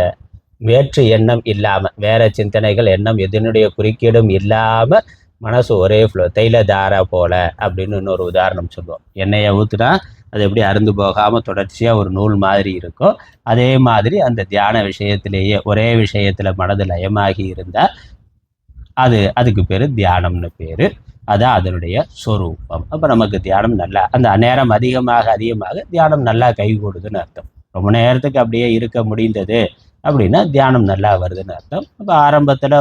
வேற்று எண்ணம் இல்லாமல், வேற சிந்தனைகள் எண்ணம் எதனுடைய குறுக்கீடும் இல்லாமல் மனசு ஒரே ஃப்ளோ, தைல தாரா போல அப்படின்னு இன்னொரு உதாரணம் சொல்லுவோம். எண்ணெயை ஊற்றுனா அது எப்படி அருந்து போகாமல் தொடர்ச்சியாக ஒரு நூல் மாதிரி இருக்கும். அதே மாதிரி அந்த தியான விஷயத்திலேயே ஒரே விஷயத்தில் மனது லயமாகி இருந்தால் அதுக்கு பேர் தியானம்னு பேர். அதான் அதனுடைய சொரூபம். அப்போ நமக்கு தியானம் நல்லா அந்த நேரம் அதிகமாக அதிகமாக தியானம் நல்லா கைகூடுதுன்னு அர்த்தம். ரொம்ப நேரத்துக்கு அப்படியே இருக்க முடிந்தது அப்படின்னா தியானம் நல்லா வருதுன்னு அர்த்தம். அப்போ ஆரம்பத்தில்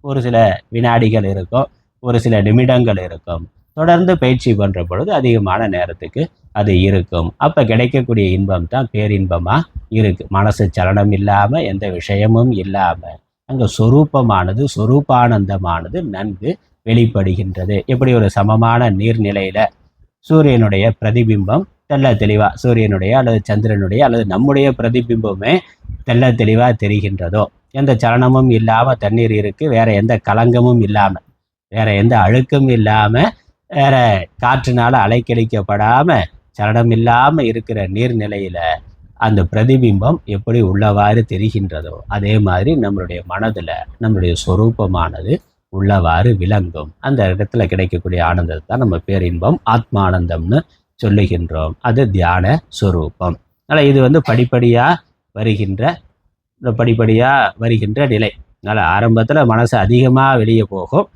ஒரு சில வினாடிகள் இருக்கும், ஒரு சில நிமிடங்கள் இருக்கும். தொடர்ந்து பயிற்சி பண்ணுற பொழுது அதிகமான நேரத்துக்கு அது இருக்கும். அப்போ கிடைக்கக்கூடிய இன்பம் தான் பேரின்பமாக இருக்குது. மனசு சலனம் இல்லாமல் எந்த விஷயமும் இல்லாமல் அங்கே சொரூபமானது சொரூபானந்தமானது நன்கு வெளிப்படுகின்றது. எப்படி ஒரு சமமான நீர்நிலையில சூரியனுடைய பிரதிபிம்பம் தெள்ள தெளிவா சூரியனுடைய அல்லது சந்திரனுடைய அல்லது நம்முடைய பிரதிபிம்பமே தெள்ள தெளிவா தெரிகின்றதோ, எந்த சலனமும் இல்லாம தண்ணீர் இருக்கு, வேற எந்த கலங்கமும் இல்லாம, வேற எந்த அழுக்கும் இல்லாம, வேற காற்றுனால அலைக்கழிக்கப்படாம சலனம் இல்லாம இருக்கிற நீர்நிலையில அந்த பிரதிபிம்பம் எப்படி உள்ளவாறு தெரிகின்றதோ அதே மாதிரி நம்மளுடைய மனதுல நம்மளுடைய சொரூபமானது உள்ளவாறு விளங்கும். அந்த இடத்துல கிடைக்கக்கூடிய ஆனந்தத்தை தான் நம்ம பேரின்பம் ஆத்மானந்தம்னு சொல்லுகின்றோம். அது தியான சொரூபம். அதனால் இது படிப்படியாக வருகின்ற நிலை. அதனால் ஆரம்பத்தில் மனசு அதிகமாக வெளியே போகும்.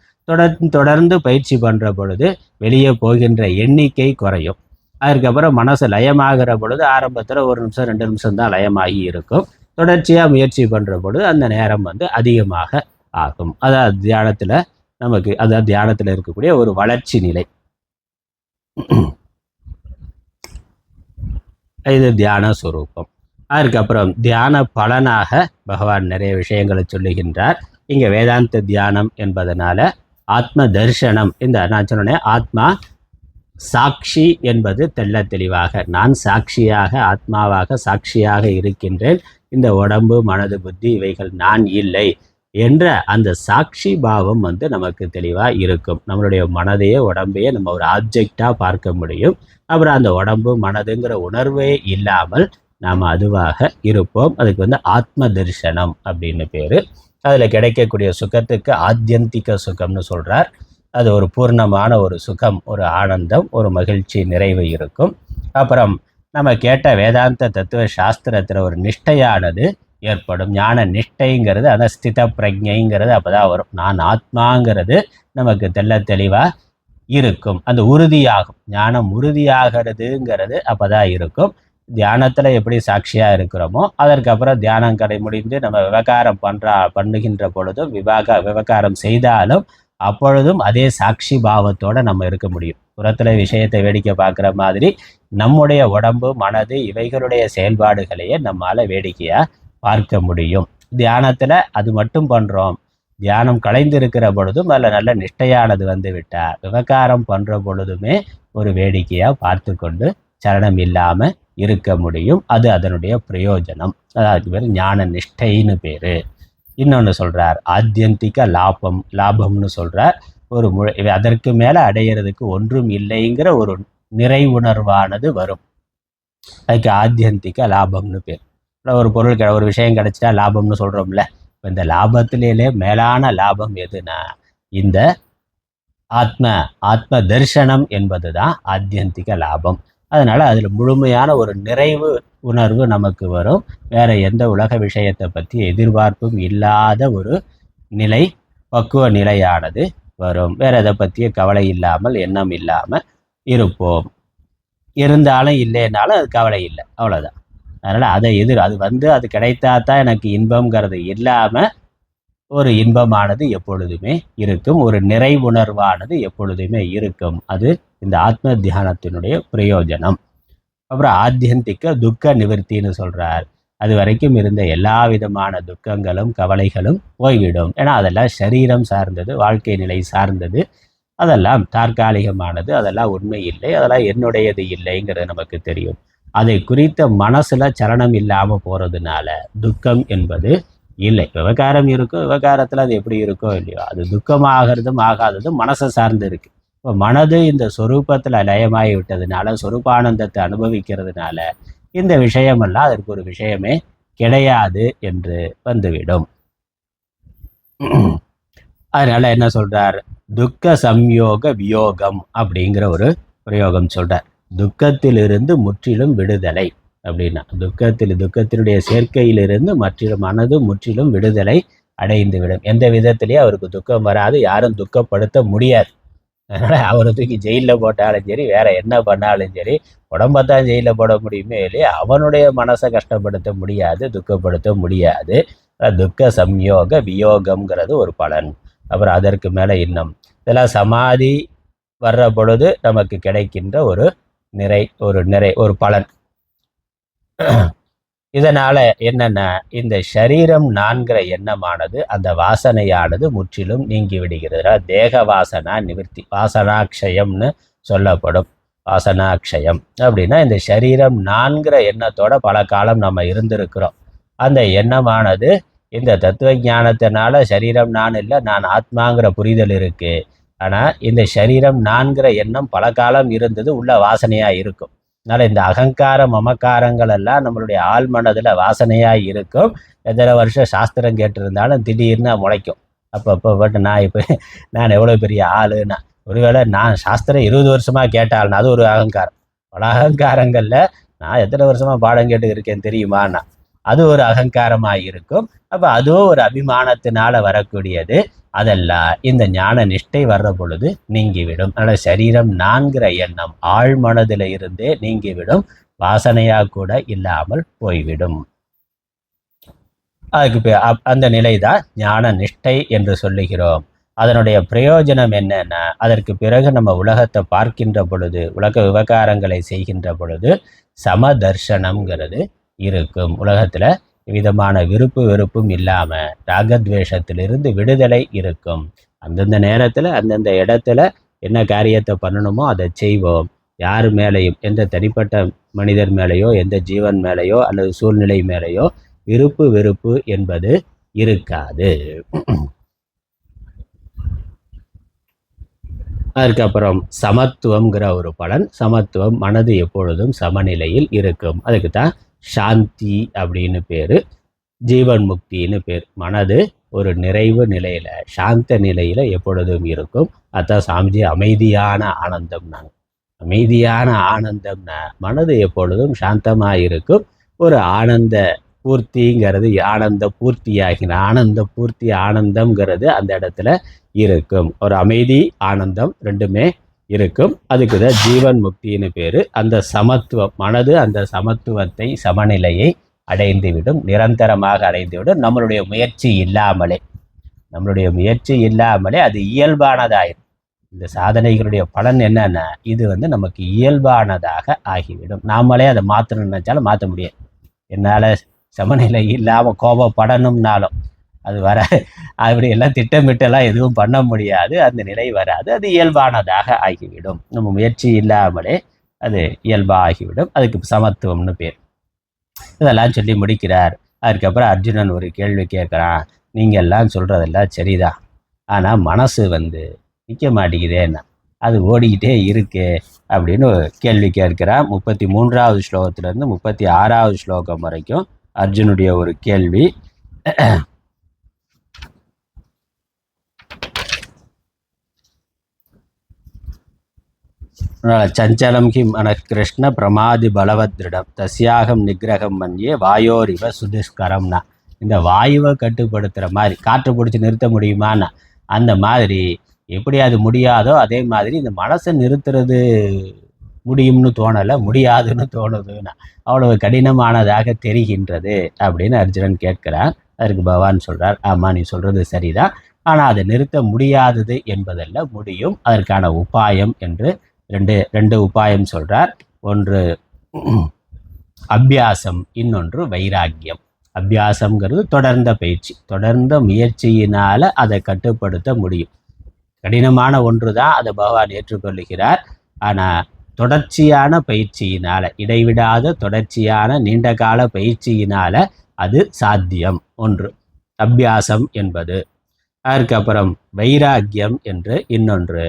தொடர்ந்து பயிற்சி பண்ணுற பொழுது வெளியே போகின்ற எண்ணிக்கை குறையும். அதுக்கப்புறம் மனசு லயமாகிற பொழுது ஆரம்பத்தில் 1 நிமிஷம் 2 நிமிஷம் தான் லயமாகி இருக்கும். தொடர்ச்சியாக முயற்சி பண்ணுற பொழுது அந்த நேரம் அதிகமாக ஆகும். அதாவது தியானத்தில் இருக்கக்கூடிய ஒரு வளர்ச்சி நிலை. இது தியான சுரூபம். அதுக்கப்புறம் தியான பலனாக பகவான் நிறைய விஷயங்களை சொல்லுகின்றார். இங்கே வேதாந்த தியானம் என்பதனால ஆத்ம தரிசனம், இந்த நான் சொன்னேன் ஆத்மா சாட்சி என்பது தெள்ள தெளிவாக நான் சாட்சியாக ஆத்மாவாக சாட்சியாக இருக்கின்றேன், இந்த உடம்பு மனது புத்தி இவைகள் நான் இல்லை என்ற அந்த சாட்சி பாவம் நமக்கு தெளிவாக இருக்கும். நம்மளுடைய மனதையே உடம்பையே நம்ம ஒரு ஆப்ஜெக்டாக பார்க்க முடியும். அப்புறம் அந்த உடம்பு மனதுங்கிற உணர்வே இல்லாமல் நாம் அதுவாக இருப்போம். அதுக்கு ஆத்ம தரிசனம் அப்படின்னு பேர். அதில் கிடைக்கக்கூடிய சுகத்துக்கு ஆத்தியந்திக சுகம்னு சொல்கிறார். அது ஒரு பூர்ணமான ஒரு சுகம், ஒரு ஆனந்தம், ஒரு மகிழ்ச்சி, நிறைவு இருக்கும். அப்புறம் நம்ம கேட்ட வேதாந்த தத்துவ சாஸ்திரத்தில் ஒரு நிஷ்டையானது ஏற்படும். ஞான நிஷ்டைங்கிறது அந்த ஸ்தித பிரஜைங்கிறது அப்போ தான் வரும். நான் ஆத்மாங்கிறது நமக்கு தெளிவாக இருக்கும். அந்த உறுதியாகும், ஞானம் உறுதியாகிறதுங்கிறது அப்போ தான் இருக்கும். தியானத்தில் எப்படி சாட்சியாக இருக்கிறோமோ அதற்கப்புறம் தியானம் கடை முடிந்து நம்ம விவகாரம் பண்ணுகின்ற பொழுதும் விவகாரம் செய்தாலும் அப்பொழுதும் அதே சாட்சி பாவத்தோடு நம்ம இருக்க முடியும். புறத்தில் விஷயத்தை வேடிக்கை பார்க்குற மாதிரி நம்முடைய உடம்பு மனது இவைகளுடைய செயல்பாடுகளையே நம்மால் வேடிக்கையாக பார்க்க முடியும். தியானத்தில் அது மட்டும் பண்ணுறோம். தியானம் கலைந்திருக்கிற பொழுதும் அதில் நல்ல நிஷ்டையானது விட்டால் விவகாரம் பண்ணுற பொழுதுமே ஒரு வேடிக்கையாக பார்த்து கொண்டு சரணம் இல்லாமல் இருக்க முடியும். அது அதனுடைய பிரயோஜனம். அதாவது பேர் ஞான நிஷ்டைன்னு பேர். இன்னொன்று சொல்கிறார் ஆத்தியந்திக லாபம்னு சொல்கிறார். ஒரு அதற்கு மேலே அடையிறதுக்கு ஒன்றும் இல்லைங்கிற ஒரு நிறைவுணர்வானது வரும். அதுக்கு ஆத்தியந்திக லாபம்னு பேர். ஒரு பொருள் ஒரு விஷயம் கிடைச்சிட்டா லாபம்னு சொல்கிறோம்ல. இப்போ இந்த லாபத்திலே மேலான லாபம் எதுனா இந்த ஆத்ம தரிசனம் என்பது தான் ஆத்தியந்திக லாபம். அதனால் அதில் முழுமையான ஒரு நிறைவு உணர்வு நமக்கு வரும். வேறு எந்த உலக விஷயத்தை பற்றி எதிர்பார்ப்பும் இல்லாத ஒரு நிலை, பக்குவ நிலையானது வரும். வேறு எதை பற்றிய கவலை இல்லாமல் எண்ணம் இல்லாமல் இருப்போம். இருந்தாலும் இல்லைன்னாலும் அது கவலை இல்லை, அவ்வளோதான். அதனால் அது கிடைத்தா தான் எனக்கு இன்பம்ங்கிறது இல்லாமல் ஒரு இன்பமானது எப்பொழுதுமே இருக்கும், ஒரு நிறைவுணர்வானது எப்பொழுதுமே இருக்கும். அது இந்த ஆத்ம தியானத்தினுடைய பிரயோஜனம். அப்புறம் ஆத்தியந்திக்க துக்க நிவர்த்தின்னு சொல்கிறார். அது வரைக்கும் இருந்த எல்லா விதமான துக்கங்களும் கவலைகளும் போய்விடும். ஏன்னா அதெல்லாம் சரீரம் சார்ந்தது, வாழ்க்கை நிலை சார்ந்தது, அதெல்லாம் தற்காலிகமானது, அதெல்லாம் உண்மை இல்லை, அதெல்லாம் என்னுடையது இல்லைங்கிறது நமக்கு தெரியும். அதை குறித்த மனசில் சலனம் இல்லாமல் போகிறதுனால துக்கம் என்பது இல்லை. விவகாரம் இருக்கும், விவகாரத்தில் அது எப்படி இருக்கோ இல்லையோ அது துக்கமாகிறதும் ஆகாததும் மனசை சார்ந்து இருக்குது. இப்போ மனது இந்த சொரூபத்தில் லயமாகி விட்டதுனால சொரூபானந்தத்தை அனுபவிக்கிறதுனால இந்த விஷயமெல்லாம் அதற்கு ஒரு விஷயமே கிடையாது என்று வந்துவிடும். அதனால் என்ன சொல்கிறார், துக்க சம்யோக வியோகம் அப்படிங்கிற ஒரு பிரயோகம் சொல்கிறார். துக்கத்திலிருந்து முற்றிலும் விடுதலை அப்படின்னா துக்கத்தினுடைய சேர்க்கையிலிருந்து மனது முற்றிலும் விடுதலை அடைந்து விடும். எந்த விதத்திலேயே அவருக்கு துக்கம் வராது, யாரும் துக்கப்படுத்த முடியாது. அதனால் அவரை தூக்கி ஜெயிலில் போட்டாலும் சரி, வேற என்ன பண்ணாலும் சரி, உடம்பத்தான் ஜெயிலில் போட முடியுமே இல்லையா, அவனுடைய மனசை கஷ்டப்படுத்த முடியாது, துக்கப்படுத்த முடியாது. துக்க சம்யோக வியோகம்ங்கிறது ஒரு பலன். அப்புறம் அதற்கு மேலே இன்னும் இதெல்லாம் சமாதி வர்ற பொழுது நமக்கு கிடைக்கின்ற ஒரு ஒரு பலன். இதனால என்னன்னா, இந்த சரீரம் நான்கிற எண்ணமானது, அந்த வாசனையானது முற்றிலும் நீங்கி விடுகிறது. தேக வாசனா நிவர்த்தி, வாசனாட்சயம்னு சொல்லப்படும். வாசனாட்சயம் அப்படின்னா இந்த சரீரம் நான்கிற எண்ணத்தோட பல காலம் நம்ம இருந்திருக்கிறோம். அந்த எண்ணமானது இந்த தத்துவ ஞானத்தினால சரீரம் நான் இல்லை, நான் ஆத்மாங்கிற புரிதல் இருக்கு. ஆனால் இந்த சரீரம் நான்கிற எண்ணம் பல காலம் இருந்தது, உள்ள வாசனையாக இருக்கும். அதனால் இந்த அகங்காரம் மமக்காரங்கள் எல்லாம் நம்மளுடைய ஆள் மனதில் வாசனையாக இருக்கும். எத்தனை வருஷம் சாஸ்திரம் கேட்டிருந்தாலும் திடீர்னு முளைக்கும். அப்போ பட்டு நான் எவ்வளோ பெரிய ஆளுன்னா, ஒருவேளை நான் சாஸ்திரம் 20 வருஷமாக கேட்டாள்னா அது ஒரு அகங்காரம். பல அகங்காரங்களில் நான் எத்தனை வருஷமாக பாடம் கேட்டு இருக்கேன் தெரியுமான்னா அது ஒரு அகங்காரமாக இருக்கும். அப்போ அதுவும் ஒரு அபிமானத்தினால வரக்கூடியது. அதெல்லாம் இந்த ஞான நிஷ்டை வர்ற பொழுது நீங்கிவிடும். அதனால் சரீரம் நான்கிற எண்ணம் ஆழ் மனதில் இருந்தே நீங்கிவிடும், வாசனையாக கூட இல்லாமல் போய்விடும். அதுக்கு அந்த நிலை தான் ஞான நிஷ்டை என்று சொல்லுகிறோம். அதனுடைய பிரயோஜனம் என்னன்னா, அதற்கு பிறகு நம்ம உலகத்தை பார்க்கின்ற பொழுது, உலக விவகாரங்களை செய்கின்ற பொழுது சமதர்சனம்ங்கிறது இருக்கும். உலகத்தில் விதமான விருப்பு வெறுப்பும் இல்லாமல் ராகத்வேஷத்திலிருந்து விடுதலை இருக்கும். அந்தந்த நேரத்தில் அந்தந்த இடத்துல என்ன காரியத்தை பண்ணணுமோ அதை செய்வோம். யார் மேலேயும், எந்த தனிப்பட்ட மனிதர் மேலேயோ, எந்த ஜீவன் மேலேயோ அல்லது சூழ்நிலை மேலேயோ விருப்பு வெறுப்பு என்பது இருக்காது. அதுக்கப்புறம் சமத்துவம்ங்கிற ஒரு பலன். சமத்துவம், மனது எப்பொழுதும் சமநிலையில் இருக்கும். அதுக்கு தான் சாந்தி அப்படின்னு பேர், ஜீவன் முக்தின்னு பேர். மனது ஒரு நிறைவு நிலையில், சாந்த நிலையில் எப்பொழுதும் இருக்கும். அதான் சாமிஜி அமைதியான ஆனந்தம்னாங்க. அமைதியான ஆனந்தம்னா மனது எப்பொழுதும் சாந்தமாக இருக்கும். ஒரு ஆனந்த பூர்த்திங்கிறது, ஆனந்த பூர்த்தியாகின ஆனந்த பூர்த்தி, ஆனந்தம்ங்கிறது அந்த இடத்துல இருக்கும். ஒரு அமைதி ஆனந்தம் ரெண்டுமே இருக்கும். அதுக்கு தான் ஜீவன் முக்தின்னு பேர். அந்த சமத்துவம், மனது அந்த சமத்துவத்தை, சமநிலையை அடைந்துவிடும், நிரந்தரமாக அடைந்துவிடும். நம்மளுடைய முயற்சி இல்லாமலே அது இயல்பானதாயிரும். இந்த சாதனைகளுடைய பலன் என்னன்னா, இது நமக்கு இயல்பானதாக ஆகிவிடும். நாமளே அதை மாற்றணும்னு நினைச்சாலும் மாற்ற முடியாது. என்னால் சமநிலை இல்லாமல் கோபப்படணும்னாலும் அது அப்படி எல்லாம் திட்டமிட்டெல்லாம் எதுவும் பண்ண முடியாது. அந்த நிலை வராது. அது இயல்பானதாக ஆகிவிடும். நம்ம முயற்சி இல்லாமலே அது இயல்பாக ஆகிவிடும். அதுக்கு சமத்துவம்னு பேர். இதெல்லாம் சொல்லி முடிக்கிறார். அதுக்கப்புறம் அர்ஜுனன் ஒரு கேள்வி கேட்குறான். நீங்கள் எல்லாம் சொல்கிறதெல்லாம் சரிதான், ஆனால் மனசு நிற்க மாட்டேங்குதேன்னா, அது ஓடிக்கிட்டே இருக்கு அப்படின்னு கேள்வி கேட்கிறான். 33வது ஸ்லோகத்திலேருந்து 36வது ஸ்லோகம் வரைக்கும் அர்ஜுனுடைய ஒரு கேள்வி. சஞ்சலம் ஹி மன கிருஷ்ண பிரமாதி பலவத்ரிடம் தஸ்யாகம் நிகிரகம் மன்யே வாயோரிவ சுதுஷ்கரம்னா, இந்த வாயுவை கட்டுப்படுத்துகிற மாதிரி, காற்று பிடிச்சி நிறுத்த முடியுமான்னா அந்த மாதிரி எப்படி அது முடியாதோ அதே மாதிரி இந்த மனசை நிறுத்துறது முடியும்னு தோணலை, முடியாதுன்னு தோணுதுன்னா அவ்வளவு கடினமானதாக தெரிகின்றது அப்படின்னு அர்ஜுனன் கேட்கிறார். அதற்கு பகவான் சொல்கிறார், ஆமாம் நீ சொல்கிறது சரிதான், ஆனால் அதை நிறுத்த முடியாதது என்பதல்ல, முடியும். அதற்கான உபாயம் என்று ரெண்டு உபாயம் சொல்கிறார். ஒன்று அபியாசம், இன்னொன்று வைராக்கியம். அபியாசம்ங்கிறது தொடர்ந்த பயிற்சி, தொடர்ந்த முயற்சியினால் அதை கட்டுப்படுத்த முடியும். கடினமான ஒன்று தான், அதை பகவான் ஏற்றுக்கொள்ளுகிறார். ஆனால் தொடர்ச்சியான பயிற்சியினால், இடைவிடாத தொடர்ச்சியான நீண்டகால பயிற்சியினால் அது சாத்தியம். ஒன்று அபியாசம் என்பது. அதுக்கப்புறம் வைராக்கியம் என்று இன்னொன்று.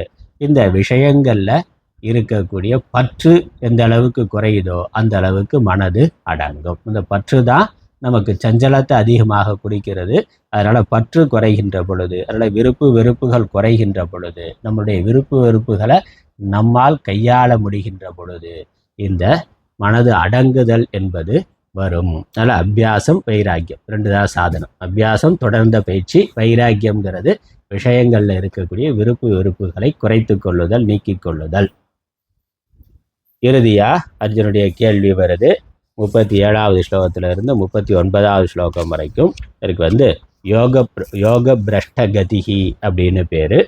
இந்த விஷயங்களில் இருக்கக்கூடிய பற்று எந்த அளவுக்கு குறையுதோ அந்த அளவுக்கு மனது அடங்கும். இந்த பற்று தான் நமக்கு சஞ்சலத்தை அதிகமாக குடிக்கிறது. அதனால் பற்று குறைகின்ற பொழுது, அதனால் விருப்பு வெறுப்புகள் குறைகின்ற பொழுது, நம்முடைய விருப்பு வெறுப்புகளை நம்மால் கையாள முடிகின்ற பொழுது இந்த மனது அடங்குதல் என்பது வரும். அதனால் அபியாசம் வைராக்கியம் ரெண்டு தான் சாதனம். அபியாசம் தொடர்ந்த பயிற்சி, வைராக்கியம்ங்கிறது விஷயங்களில் இருக்கக்கூடிய விருப்பு வெறுப்புகளை குறைத்து கொள்ளுதல், நீக்கிக் கொள்ளுதல். இறுதியா அர்ஜுனுடைய கேள்வி வருது 37வது ஸ்லோகத்திலிருந்து 39வது ஸ்லோகம் வரைக்கும். இதுக்கு யோக பிரஷ்டகதிகி அப்படின்னு பேர்.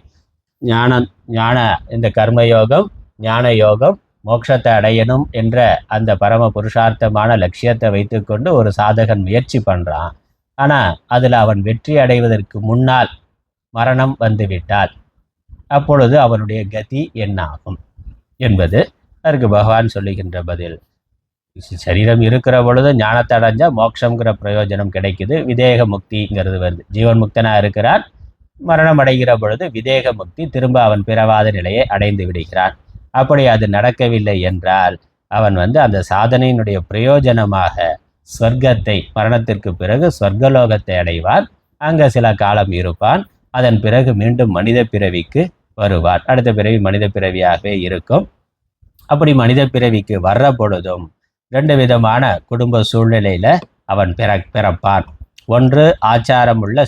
ஞான இந்த கர்மயோகம், ஞான யோகம், மோட்சத்தை அடையணும் என்ற அந்த பரம புருஷார்த்தமான லட்சியத்தை வைத்துக்கொண்டு ஒரு சாதகன் முயற்சி பண்ணுறான். ஆனால் அதில் அவன் வெற்றி அடைவதற்கு முன்னால் மரணம் வந்துவிட்டால் அப்பொழுது அவனுடைய கதி என்னாகும் என்பது அதற்கு பகவான் சொல்லுகின்ற பதில். சரீரம் இருக்கிற பொழுது ஞானத்தை அடைஞ்சால் மோட்சங்கிற பிரயோஜனம் கிடைக்குது, விதேக முக்திங்கிறது வருது. ஜீவன் முக்தனாக இருக்கிறான், மரணம் அடைகிற பொழுது விதேக முக்தி, திரும்ப அவன் பிறவாத நிலையை அடைந்து விடுகிறான். அப்படி அது நடக்கவில்லை என்றால் அவன் அந்த சாதனையினுடைய பிரயோஜனமாக ஸ்வர்க்கத்தை, மரணத்திற்கு பிறகு ஸ்வர்க்கலோகத்தை அடைவான். அங்கே சில காலம் இருப்பான். அதன் பிறகு மீண்டும் மனித பிறவிக்கு வருவான். அடுத்த பிறவி மனித பிறவியாகவே இருக்கும். அப்படி மனித பிறவிக்கு வர்ற பொழுதும் ரெண்டு விதமான குடும்ப சூழ்நிலையில் அவன் பிறப்பான். ஒன்று ஆச்சாரம் உள்ள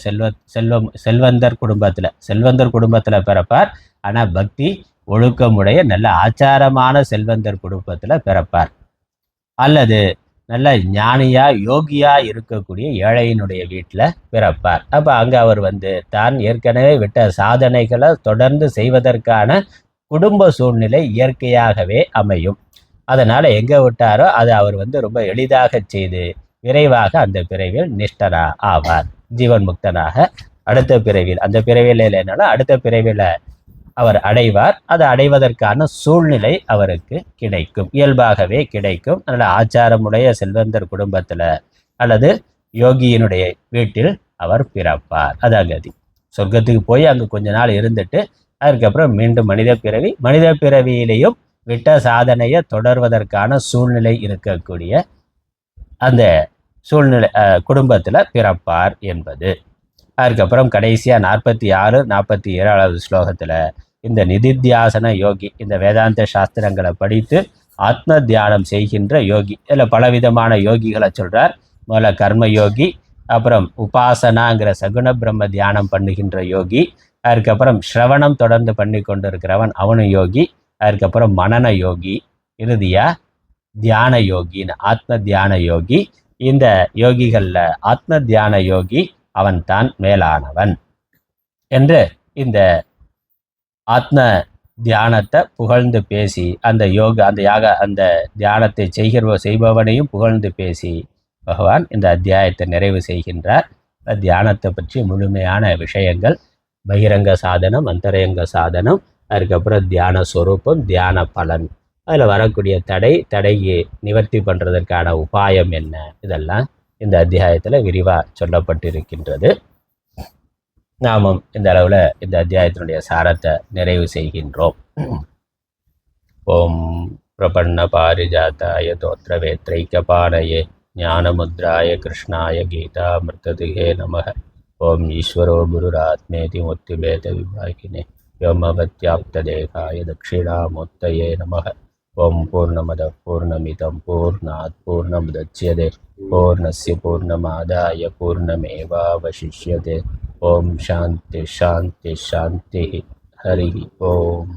செல்வந்தர் குடும்பத்தில் பிறப்பார். ஆனால் பக்தி ஒழுக்கமுடைய நல்ல ஆச்சாரமான செல்வந்தர் குடும்பத்தில் பிறப்பார். அல்லது நல்ல ஞானியா யோகியா இருக்கக்கூடிய ஏழையினுடைய வீட்டில் பிறப்பார். அப்போ அங்கே அவர் தான் ஏற்கனவே விட்ட சாதனைகளை தொடர்ந்து செய்வதற்கான குடும்ப சூழ்நிலை இயற்கையாகவே அமையும். அதனால் எங்கே விட்டாரோ அதை அவர் ரொம்ப எளிதாக செய்து விரைவாக அந்த பிறவியில் நிஷ்டரா ஆவார், ஜீவன் முக்தனாக. அடுத்த பிறவியில், அந்த பிறவியில் இல்லைனாலும் அடுத்த பிறவியில் அவர் அடைவார். அதை அடைவதற்கான சூழ்நிலை அவருக்கு கிடைக்கும், இயல்பாகவே கிடைக்கும். அதனால் ஆச்சாரமுடைய செல்வந்தர் குடும்பத்தில் அல்லது யோகியினுடைய வீட்டில் அவர் பிறப்பார். அதான் கதி. சொர்க்கத்துக்கு போய் அங்கே கொஞ்ச நாள் இருந்துட்டு அதுக்கப்புறம் மீண்டும் மனித பிறவியிலையும் விட்ட சாதனையை தொடர்வதற்கான சூழ்நிலை இருக்கக்கூடிய அந்த சூழ்நிலை குடும்பத்தில் பிறப்பார் என்பது. அதுக்கப்புறம் கடைசியாக 46, 47வது ஸ்லோகத்தில் இந்த நிதித்தியாசன யோகி, இந்த வேதாந்த சாஸ்திரங்களை படித்து ஆத்ம தியானம் செய்கின்ற யோகி, இதில் பலவிதமான யோகிகளை சொல்கிறார். முதல்ல கர்ம யோகி, அப்புறம் உபாசனாங்கிற சகுண பிரம்ம தியானம் பண்ணுகின்ற யோகி, அதுக்கப்புறம் ஸ்ரவணம் தொடர்ந்து பண்ணி கொண்டு இருக்கிறவன் அவனு யோகி, அதுக்கப்புறம் மனன யோகி, இறுதியாக தியான யோகின்னு ஆத்ம தியான யோகி. இந்த யோகிகளில் ஆத்ம தியான யோகி அவன் தான் மேலானவன் என்று இந்த ஆத்ம தியானத்தை புகழ்ந்து பேசி அந்த தியானத்தை செய்பவனையும் புகழ்ந்து பேசி பகவான் இந்த அத்தியாயத்தை நிறைவு செய்கின்றார். தியானத்தை பற்றி முழுமையான விஷயங்கள், பகிரங்க சாதனம், அந்தரங்க சாதனம், அதுக்கப்புறம் தியான ஸ்வரூபம், தியான பலன், அதில் வரக்கூடிய தடையை நிவர்த்தி பண்ணுறதற்கான உபாயம் என்ன, இதெல்லாம் இந்த அத்தியாயத்தில் விரிவாக சொல்லப்பட்டிருக்கின்றது. நாமும் இந்த அளவில் இந்த அத்தியாயத்தினுடைய சாரத்தை நிறைவு செய்கின்றோம். ஓம் பிரபன்ன பாரிஜாத்தாய தோத்திரவேத்ரைக்கபாணயே ஞானமுத்ராய கிருஷ்ணாய கீதாமிருததுகே நமः. ஓம் ஈஸ்வரோ குருராத்மேதி முத்திபேத விபாகினே வ்யோமவத்யாப்ததேகாய தட்சிணாமூர்த்தயே நமः. ஓம் பூர்ணமத பூர்ணமிதம் பூர்ணாத் பூர்ணமுதச்யதே பூர்ணஸ்ய பூர்ணமாதாய பூர்ணமேவாவசிஷ்யதே. ஓம் சாந்தி சாந்தி சாந்தி. ஹரி ஓம்.